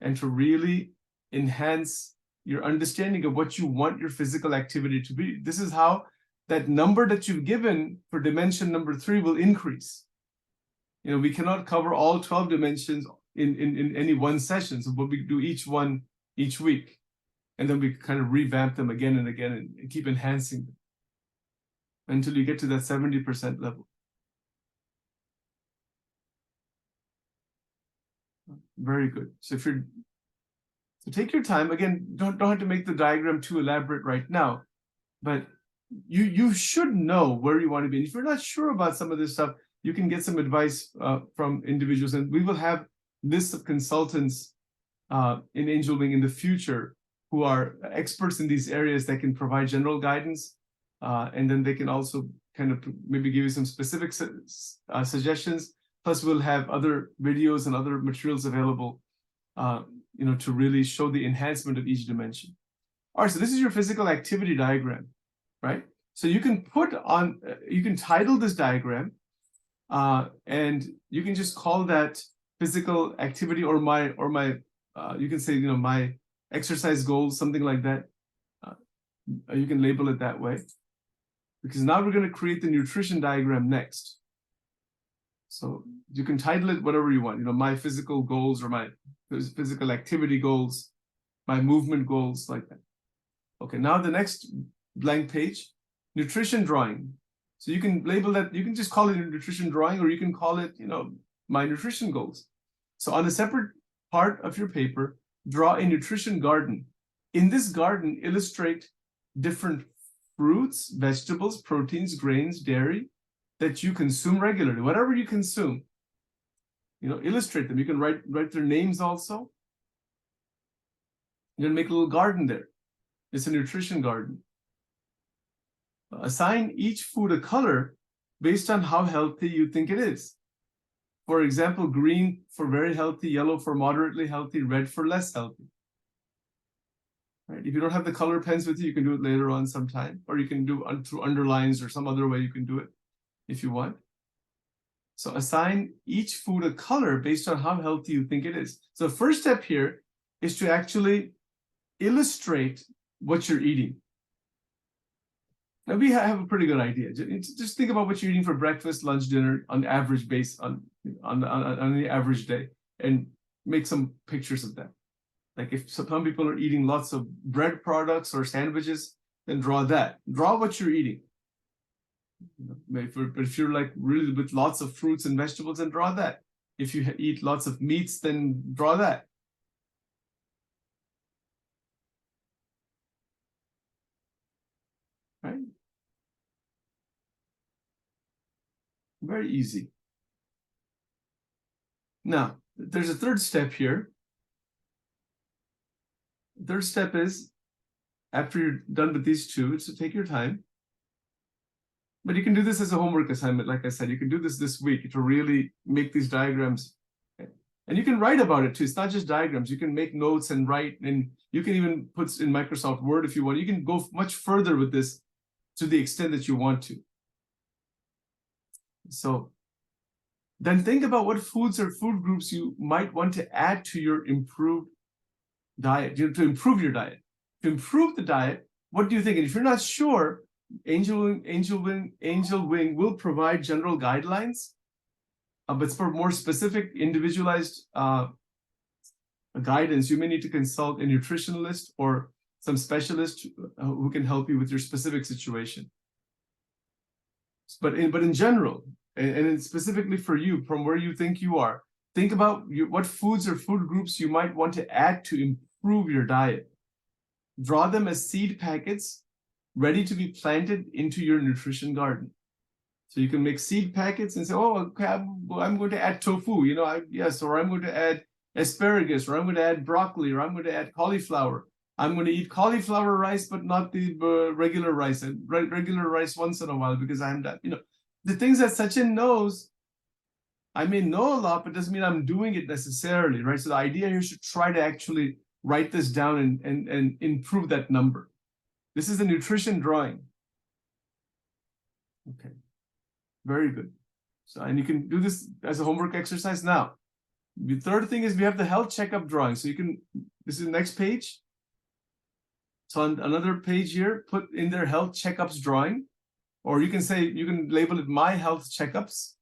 and to really enhance your understanding of what you want your physical activity to be. This is how that number that you've given for dimension number 3 will increase. You know, we cannot cover all 12 dimensions in any one session. So we do each one each week. And then we kind of revamp them again and again and keep enhancing them until you get to that 70% level. Very good. So take your time. Again, don't have to make the diagram too elaborate right now, but you should know where you want to be. And if you're not sure about some of this stuff, you can get some advice from individuals, and we will have lists of consultants in Angel Wing in the future who are experts in these areas that can provide general guidance, and then they can also kind of maybe give you some specific suggestions. Plus, we'll have other videos and other materials available, you know, to really show the enhancement of each dimension. All right, so this is your physical activity diagram, right? So you can you can title this diagram, and you can just call that physical activity, or my you can say, you know, my exercise goals, something like that. You can label it that way, because now we're going to create the nutrition diagram next. So you can title it whatever you want, you know, my physical goals or my physical activity goals, my movement goals, like that. Okay, now the next blank page, nutrition drawing. So you can label that, you can just call it a nutrition drawing, or you can call it, my nutrition goals. So on a separate part of your paper, draw a nutrition garden. In this garden, illustrate different fruits, vegetables, proteins, grains, dairy that you consume regularly. Whatever you consume, illustrate them. You can write their names also. You're gonna make a little garden there. It's a nutrition garden. Assign each food a color based on how healthy you think it is. For example, green for very healthy, yellow for moderately healthy, red for less healthy. Right? If you don't have the color pens with you, you can do it later on sometime, or you can do it through underlines or some other way you can do it if you want. So assign each food a color based on how healthy you think it is. So the first step here is to actually illustrate what you're eating. Now we have a pretty good idea. Just think about what you're eating for breakfast, lunch, dinner on average base on the average day, and make some pictures of that. Like if some people are eating lots of bread products or sandwiches, then draw that. Draw what you're eating. If you're like really with lots of fruits and vegetables, then draw that. If you eat lots of meats, then draw that. Right? Very easy. Now, there's a third step here. The third step is, after you're done with these two, so take your time. But you can do this as a homework assignment, like I said. You can do this week to really make these diagrams. And you can write about it too. It's not just diagrams. You can make notes and write, and you can even put in Microsoft Word if you want. You can go much further with this to the extent that you want to. So then think about what foods or food groups you might want to add to your improved diet, to improve your diet. To improve the diet, what do you think? And if you're not sure, Angel Wing will provide general guidelines, but for more specific, individualized guidance, you may need to consult a nutritionalist or some specialist who can help you with your specific situation. But in general, and specifically for you, from where you think you are, think about what foods or food groups you might want to add to improve your diet. Draw them as seed packets ready to be planted into your nutrition garden. So you can make seed packets and say, oh, okay, I'm going to add tofu, or I'm going to add asparagus, or I'm going to add broccoli, or I'm going to add cauliflower. I'm going to eat cauliflower rice, but not the regular rice, and regular rice once in a while because I'm that, the things that Sachin knows, I may know a lot, but doesn't mean I'm doing it necessarily, right? So the idea here is to try to actually write this down and improve that number. This is a nutrition drawing. Okay, very good. So, and you can do this as a homework exercise now. The third thing is we have the health checkup drawing. So you can, this is the next page. So on another page here, put in their health checkups drawing, or you can label it my health checkups,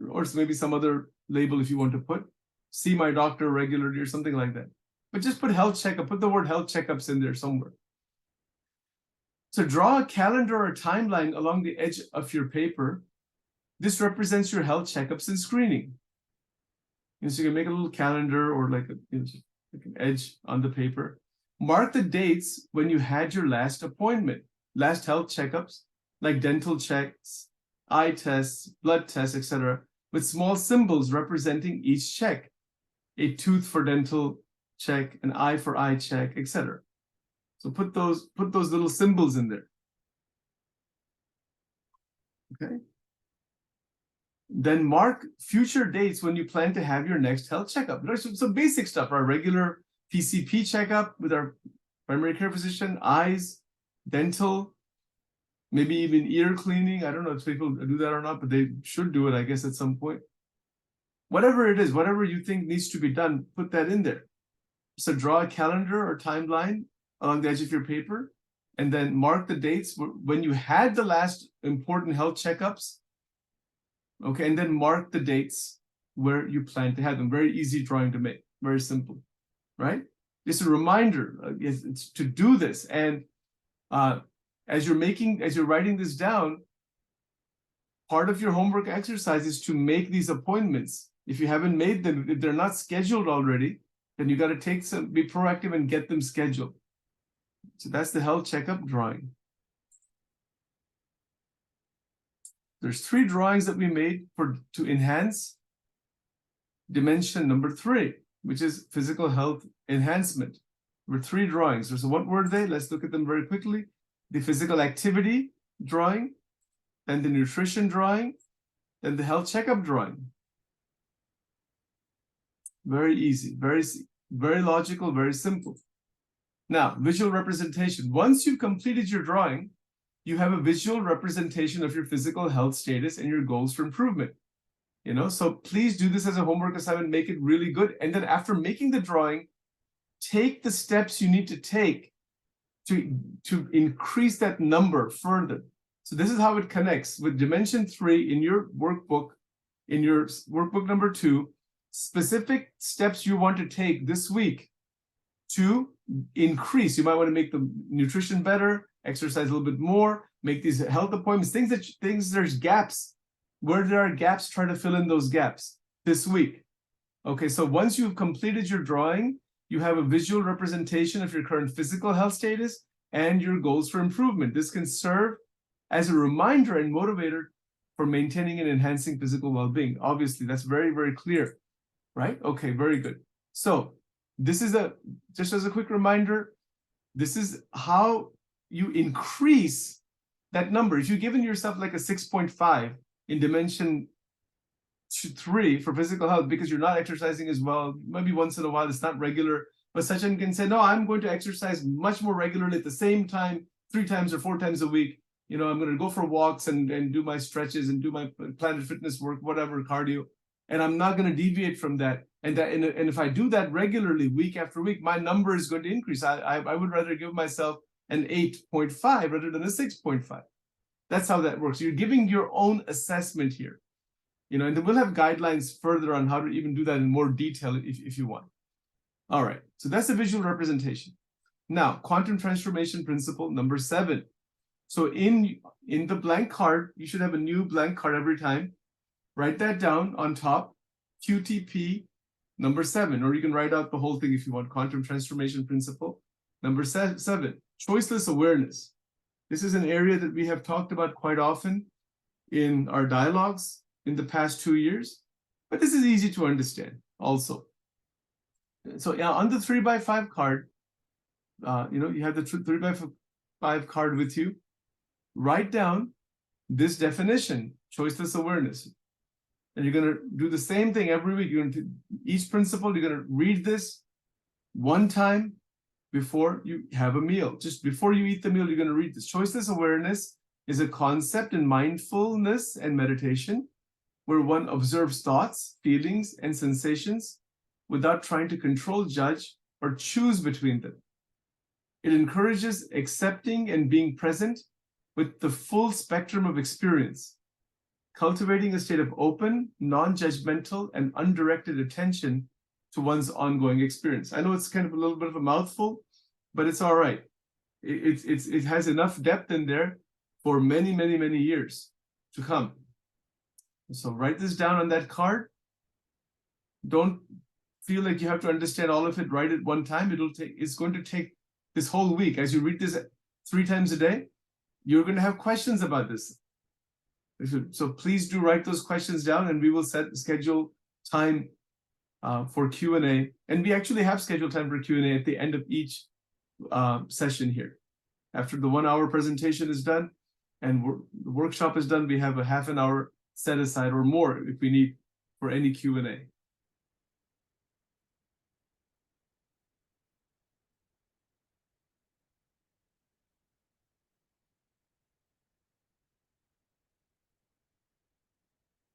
or maybe some other label if you want to put, see my doctor regularly or something like that. But just put health checkup, put the word health checkups in there somewhere. So draw a calendar or timeline along the edge of your paper. This represents your health checkups and screening. And so you can make a little calendar or like an edge on the paper. Mark the dates when you had your last appointment, last health checkups, like dental checks, eye tests, blood tests, etc., with small symbols representing each check. A tooth for dental check, an eye for eye check, etc. So put those little symbols in there. Okay. Then mark future dates when you plan to have your next health checkup. There's some basic stuff, our regular PCP checkup with our primary care physician, eyes, dental, maybe even ear cleaning. I don't know if people do that or not, but they should do it, I guess, at some point. Whatever it is, whatever you think needs to be done, put that in there. So draw a calendar or timeline along the edge of your paper, and then mark the dates when you had the last important health checkups. Okay, and then mark the dates where you plan to have them. Very easy drawing to make, very simple, right? Just a reminder, it's to do this. And as you're writing this down, part of your homework exercise is to make these appointments. If you haven't made them, if they're not scheduled already, then you got to be proactive and get them scheduled. So that's the health checkup drawing. There's 3 drawings that we made to enhance dimension number 3, which is physical health enhancement. There were 3 drawings. So what were they? Let's look at them very quickly. The physical activity drawing, then the nutrition drawing, then the health checkup drawing. Very easy, very logical, very simple. Now, visual representation. Once you've completed your drawing, you have a visual representation of your physical health status and your goals for improvement. So please do this as a homework assignment, make it really good. And then after making the drawing, take the steps you need to take to increase that number further. So this is how it connects with dimension 3 in your workbook number 2, specific steps you want to take this week to increase. You might want to make the nutrition better, exercise a little bit more, make these health appointments, things there's gaps. Where there are gaps, try to fill in those gaps this week. Okay, so once you've completed your drawing, you have a visual representation of your current physical health status and your goals for improvement. This can serve as a reminder and motivator for maintaining and enhancing physical well-being. Obviously, that's very, very clear, right? Okay, very good. So this is just as a quick reminder, this is how you increase that number. If you've given yourself like a 6.5 in dimension 3 for physical health because you're not exercising as well, maybe once in a while, it's not regular, but Sachin can say, no, I'm going to exercise much more regularly at the same time, 3 times or 4 times a week. I'm going to go for walks and do my stretches and do my Planet Fitness work, whatever, cardio. And I'm not going to deviate from that. And if I do that regularly, week after week, my number is going to increase. I would rather give myself an 8.5 rather than a 6.5. That's how that works. You're giving your own assessment here. And then we'll have guidelines further on how to even do that in more detail if you want. All right, so that's the visual representation. Now, quantum transformation principle number 7. So in the blank card, you should have a new blank card every time. Write that down on top, QTP number 7, or you can write out the whole thing if you want, quantum transformation principle number 7, choiceless awareness. This is an area that we have talked about quite often in our dialogues in the past 2 years, but this is easy to understand also. So yeah, on the 3x5 card, you have the 3x5 card with you. Write down this definition, choiceless awareness. And you're going to do the same thing every week. Each principle, you're going to read this one time before you have a meal. Just before you eat the meal, you're going to read this. Choiceless awareness is a concept in mindfulness and meditation where one observes thoughts, feelings, and sensations without trying to control, judge, or choose between them. It encourages accepting and being present with the full spectrum of experience, cultivating a state of open, non-judgmental, and undirected attention to one's ongoing experience. I know it's kind of a little bit of a mouthful, but it's all right. It has enough depth in there for many, many, many years to come. So write this down on that card. Don't feel like you have to understand all of it right at one time. It's going to take this whole week. As you read this 3 times a day, you're going to have questions about this. So please do write those questions down, and we will schedule time for Q&A. And we actually have scheduled time for Q&A at the end of each session here. After the 1-hour presentation is done and the workshop is done, we have a half an hour set aside or more if we need for any Q&A.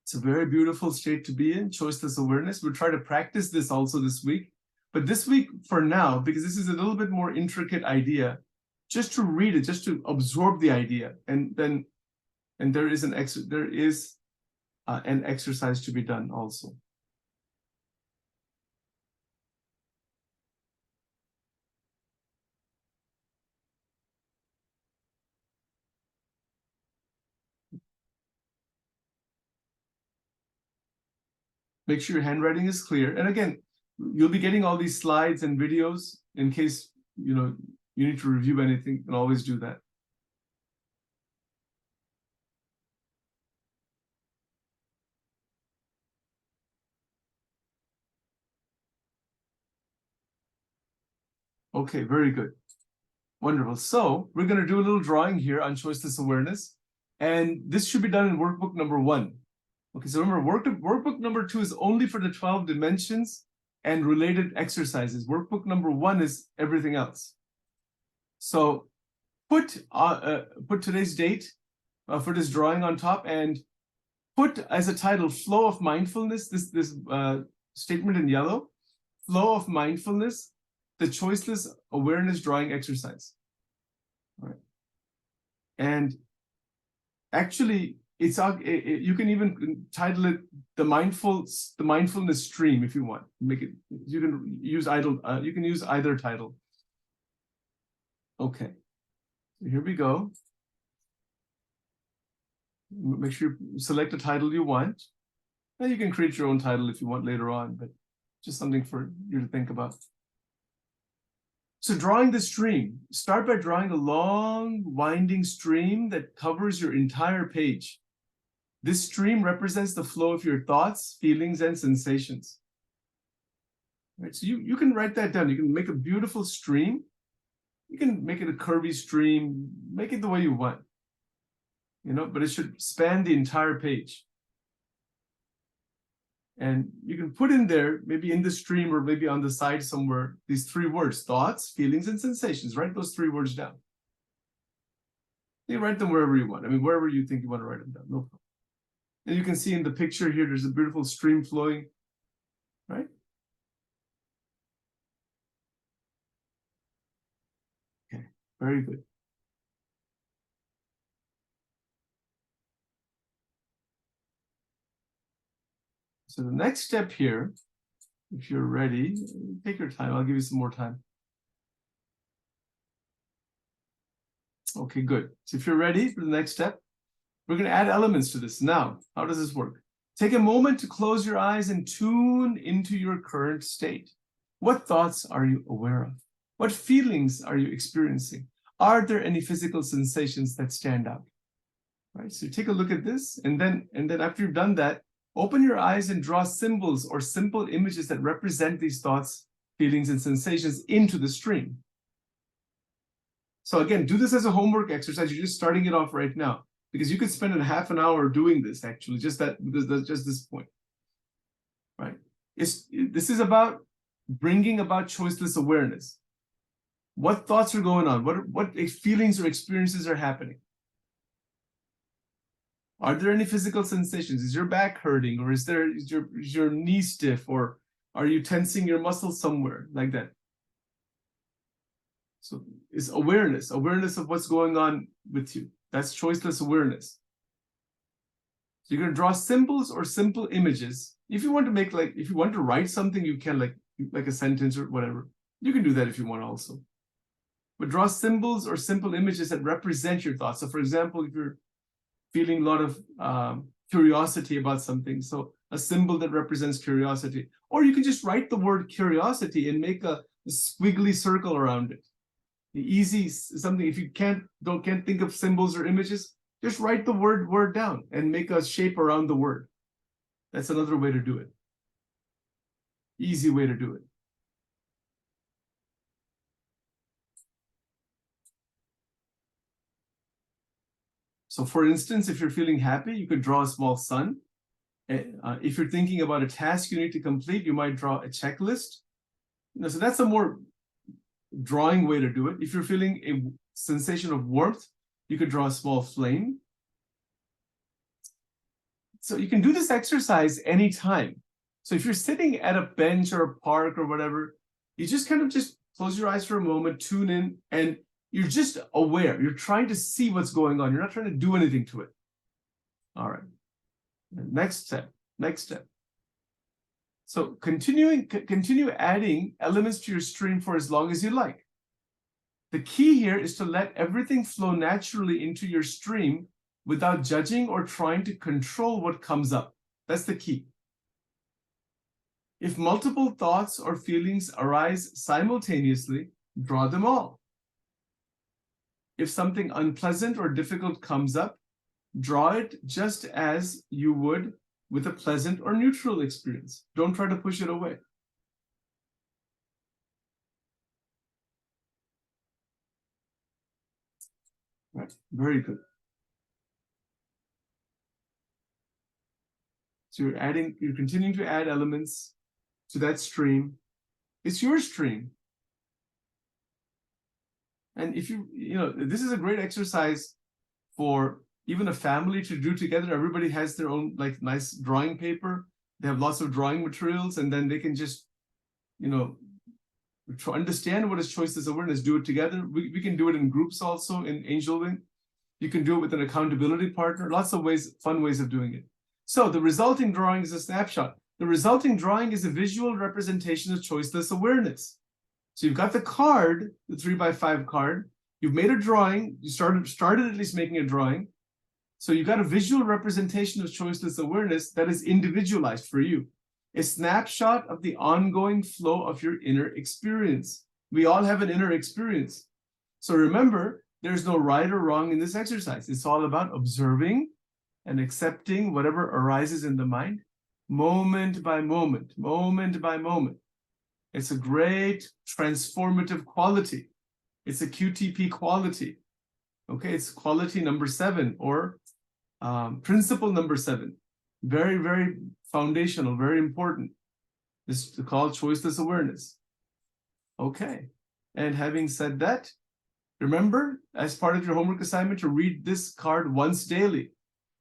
It's a very beautiful state to be in, choiceless awareness. We'll try to practice this also this week. But this week, for now, because this is a little bit more intricate idea, just to read it, just to absorb the idea, and there is an exercise to be done also. Make sure your handwriting is clear. And again, you'll be getting all these slides and videos in case, you need to review anything, you can always do that. Okay, very good. Wonderful. So we're going to do a little drawing here on choiceless awareness. And this should be done in workbook number 1. Okay, so remember, workbook number 2 is only for the 12 dimensions and related exercises. Workbook number 1 is everything else. So put today's date for this drawing on top and put as a title, Flow of Mindfulness, this statement in yellow, Flow of Mindfulness, the choiceless awareness drawing exercise. All right. And actually, you can even title it the mindfulness stream if you want. Make it. You can use either title. Okay. So here we go. Make sure you select a title you want. Now you can create your own title if you want later on, but just something for you to think about. So drawing the stream, start by drawing a long, winding stream that covers your entire page. This stream represents the flow of your thoughts, feelings, and sensations. Right, so you can write that down. You can make a beautiful stream. You can make it a curvy stream, make it the way you want. But it should span the entire page. And you can put in there, maybe in the stream or maybe on the side somewhere, these 3 words: thoughts, feelings, and sensations. Write those 3 words down. You write them wherever you want. I mean, wherever you think you want to write them down, no problem. And you can see in the picture here, there's a beautiful stream flowing, right? Okay, very good. So the next step here, if you're ready, take your time. I'll give you some more time. Okay, good. So if you're ready for the next step, we're going to add elements to this. Now, how does this work? Take a moment to close your eyes and tune into your current state. What thoughts are you aware of? What feelings are you experiencing? Are there any physical sensations that stand out? Right. So take a look at this, and then after you've done that, open your eyes and draw symbols or simple images that represent these thoughts, feelings, and sensations into the stream. So again, do this as a homework exercise. You're just starting it off right now, because you could spend a half an hour doing this, actually, just this point, right? This is about bringing about choiceless awareness. What thoughts are going on? What feelings or experiences are happening? Are there any physical sensations? Is your back hurting, or is your knee stiff, or are you tensing your muscles somewhere like that? So it's awareness of what's going on with you. That's choiceless awareness. So you're going to draw symbols or simple images. If you want to if you want to write something, you can, like a sentence or whatever. You can do that if you want also. But draw symbols or simple images that represent your thoughts. So for example, if you're feeling a lot of curiosity about something, so a symbol that represents curiosity. Or you can just write the word curiosity and make a squiggly circle around it. Easy something. If you can't think of symbols or images, just write the word down and make a shape around the word. That's another way to do it. Easy way to do it. So for instance, if you're feeling happy, you could draw a small sun. If you're thinking about a task you need to complete, you might draw a checklist. So that's a more drawing way to do it. If you're feeling a sensation of warmth, you could draw a small flame. So you can do this exercise anytime. So if you're sitting at a bench or a park or whatever, you just kind of just close your eyes for a moment, tune in, and you're just aware. You're trying to see what's going on. You're not trying to do anything to it. All right. Next step. So continue adding elements to your stream for as long as you like. The key here is to let everything flow naturally into your stream without judging or trying to control what comes up. That's the key. If multiple thoughts or feelings arise simultaneously, draw them all. If something unpleasant or difficult comes up, draw it just as you would with a pleasant or neutral experience. Don't try to push it away. Right, very good. So you're continuing to add elements to that stream. It's your stream. And if this is a great exercise for even a family to do together. Everybody has their own like nice drawing paper. They have lots of drawing materials, and then they can just, to understand what is choiceless awareness, do it together. We can do it in groups also in Angel Wing. You can do it with an accountability partner. Lots of ways, fun ways of doing it. So the resulting drawing is a snapshot. The resulting drawing is a visual representation of choiceless awareness. So you've got the card, the 3x5 card. You've made a drawing. You started at least making a drawing. So you've got a visual representation of choiceless awareness that is individualized for you. A snapshot of the ongoing flow of your inner experience. We all have an inner experience. So remember, there's no right or wrong in this exercise. It's all about observing and accepting whatever arises in the mind, moment by moment, moment by moment. It's a great transformative quality. It's a QTP quality. Okay, it's quality number 7 or principle number 7. Very, very foundational, very important. This is called choiceless awareness. Okay, and having said that, remember, as part of your homework assignment, to read this card once daily.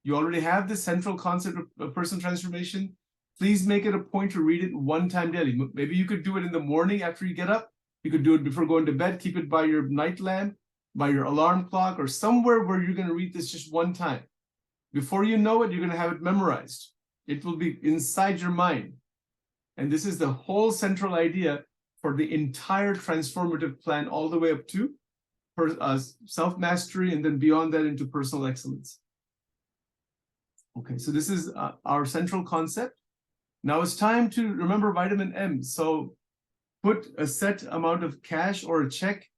You already have this central concept of personal transformation. Please make it a point to read it one time daily. Maybe you could do it in the morning after you get up. You could do it before going to bed. Keep it by your night lamp, by your alarm clock, or somewhere where you're going to read this just one time. Before you know it, you're going to have it memorized. It will be inside your mind. And this is the whole central idea for the entire transformative plan, all the way up to self-mastery, and then beyond that into personal excellence. Okay, so this is our central concept. Now it's time to remember vitamin M. So put a set amount of cash or a check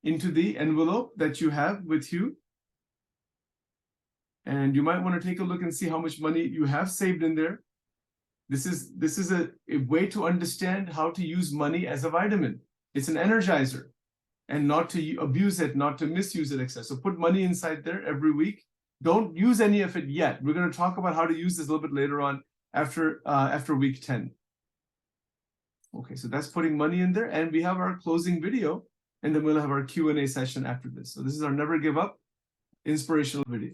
into the envelope that you have with you. And you might want to take a look and see how much money you have saved in there. This is a way to understand how to use money as a vitamin. It's an energizer, and not to abuse it, not to misuse it, etc. So put money inside there every week. Don't use any of it yet. We're going to talk about how to use this a little bit later on after week 10. Okay, so that's putting money in there, and we have our closing video, and then we'll have our Q&A session after this. So this is our Never Give Up inspirational video.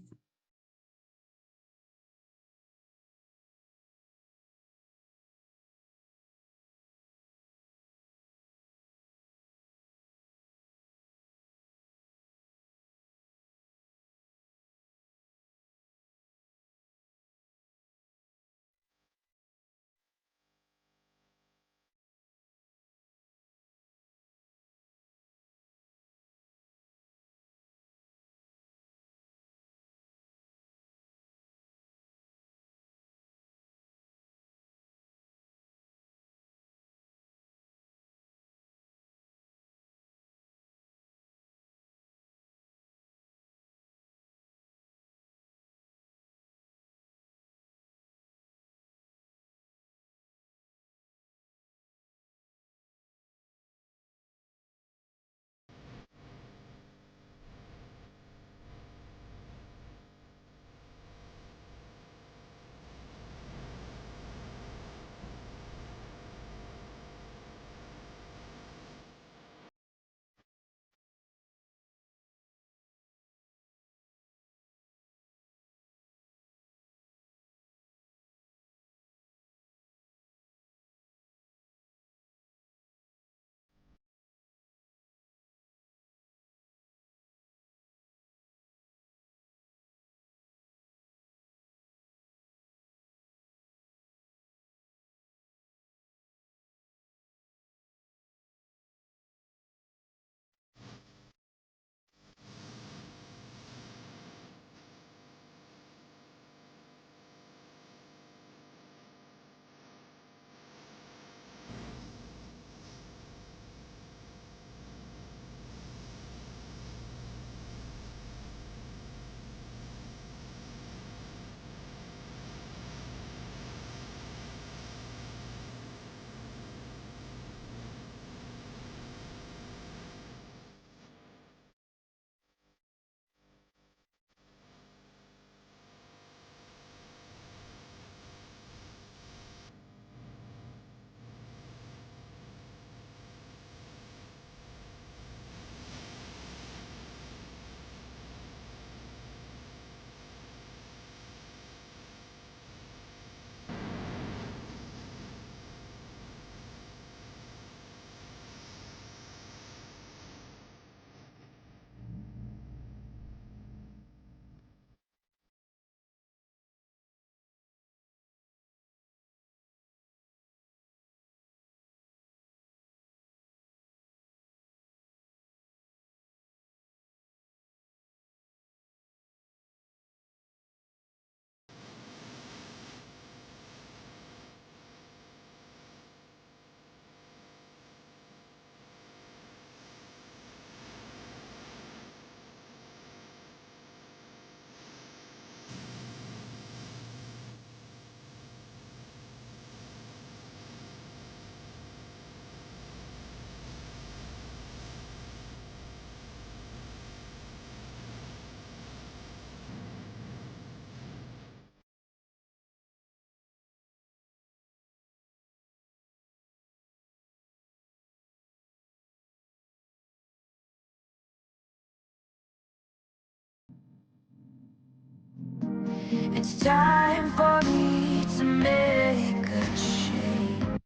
It's time for me to make a change.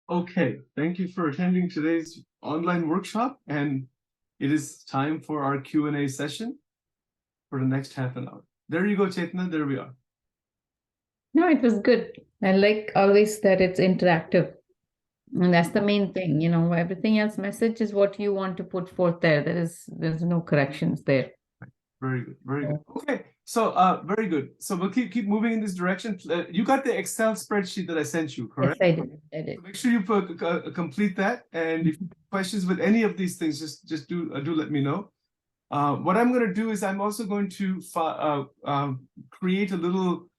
Okay, thank you for attending today's online workshop, and it is time for our Q&A session for the next half an hour. There you go, Chetna, there we are. No, it was good. I like always that it's interactive. And that's the main thing, everything else message is what you want to put forth there. There's no corrections there. Very good, very good. Okay, so very good. So we'll keep moving in this direction. You got the Excel spreadsheet that I sent you, correct? Yes, I did. So make sure you complete that, and if you have questions with any of these things, just do let me know. What I'm going to do is I'm also going to create a little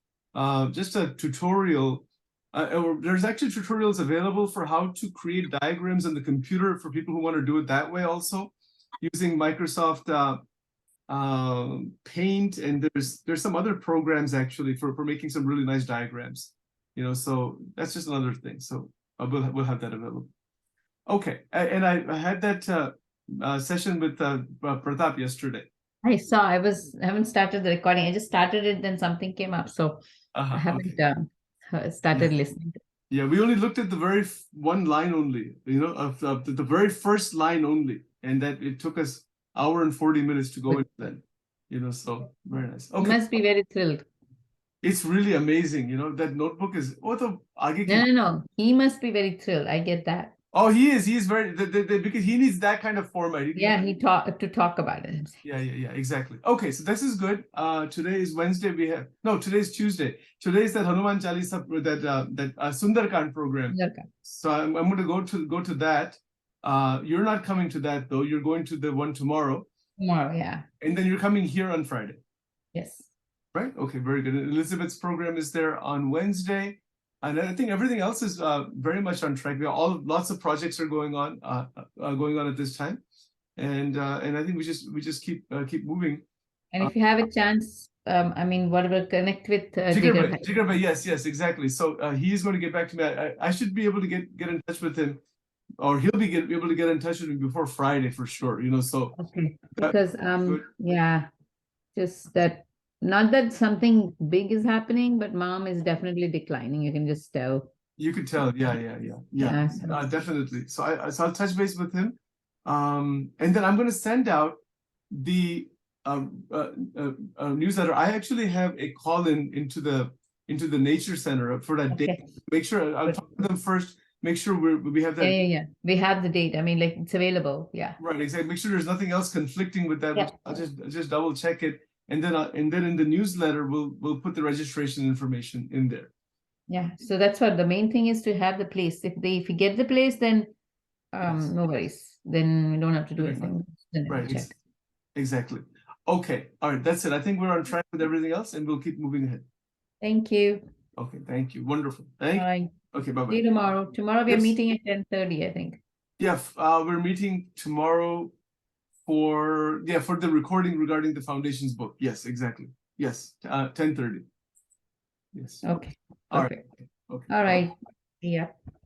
just a tutorial. There's actually tutorials available for how to create diagrams on the computer for people who want to do it that way, also using Microsoft Paint, and there's some other programs actually for making some really nice diagrams. So that's just another thing. So we'll have that available. Okay, and I had that session with Pratap yesterday. I saw. I haven't started the recording. I just started it, then something came up, so I haven't started listening. Yeah, we only looked at the very one line only, of the very first line only, and that it took us hour and 40 minutes to go into that. So very nice. Okay. You must be very thrilled. It's really amazing, that notebook is No. He must be very thrilled. I get that. Oh, he is very because he needs that kind of format. He talk about it. Yeah, exactly. Okay, so this is good. Today is Wednesday. Today's Tuesday. Today is that Hanuman Chalisa, that Sundarkand program. So I'm going to go to that. You're not coming to that though. You're going to the one tomorrow. Tomorrow, yeah. And then you're coming here on Friday. Yes. Right. Okay. Very good. Elizabeth's program is there on Wednesday. And I think everything else is very much on track. Lots of projects are going on at this time, and I think we just keep moving. And if you have a chance, whatever, connect with Jigar Bhai, yes, exactly. So he's going to get back to me. I should be able to get in touch with him, or he'll be able to get in touch with me before Friday for sure. So okay, because just that. Not that something big is happening, but mom is definitely declining. You can just tell. You could tell, yeah, definitely. So I'll touch base with him, and then I'm going to send out the newsletter. I actually have a call into the nature center for that date. Make sure I'll talk to them first. Make sure we have that. Yeah. We have the date. It's available. Yeah. Right, exactly. Make sure there's nothing else conflicting with that. Yeah. I'll just double check it. And then in the newsletter, we'll put the registration information in there. Yeah, so that's what the main thing is, to have the place. If you get the place, then no worries. Then we don't have to do anything. Right, exactly. Okay, all right, that's it. I think we're on track with everything else, and we'll keep moving ahead. Thank you. Okay, thank you. Wonderful. Thank you. Okay, bye-bye. See you tomorrow. Tomorrow we are meeting at 10:30, I think. Yeah, we're meeting tomorrow for the recording regarding the foundations book. Yes, exactly. Yes, 10:30. Yes. Okay. All right. Okay. All right. Yeah.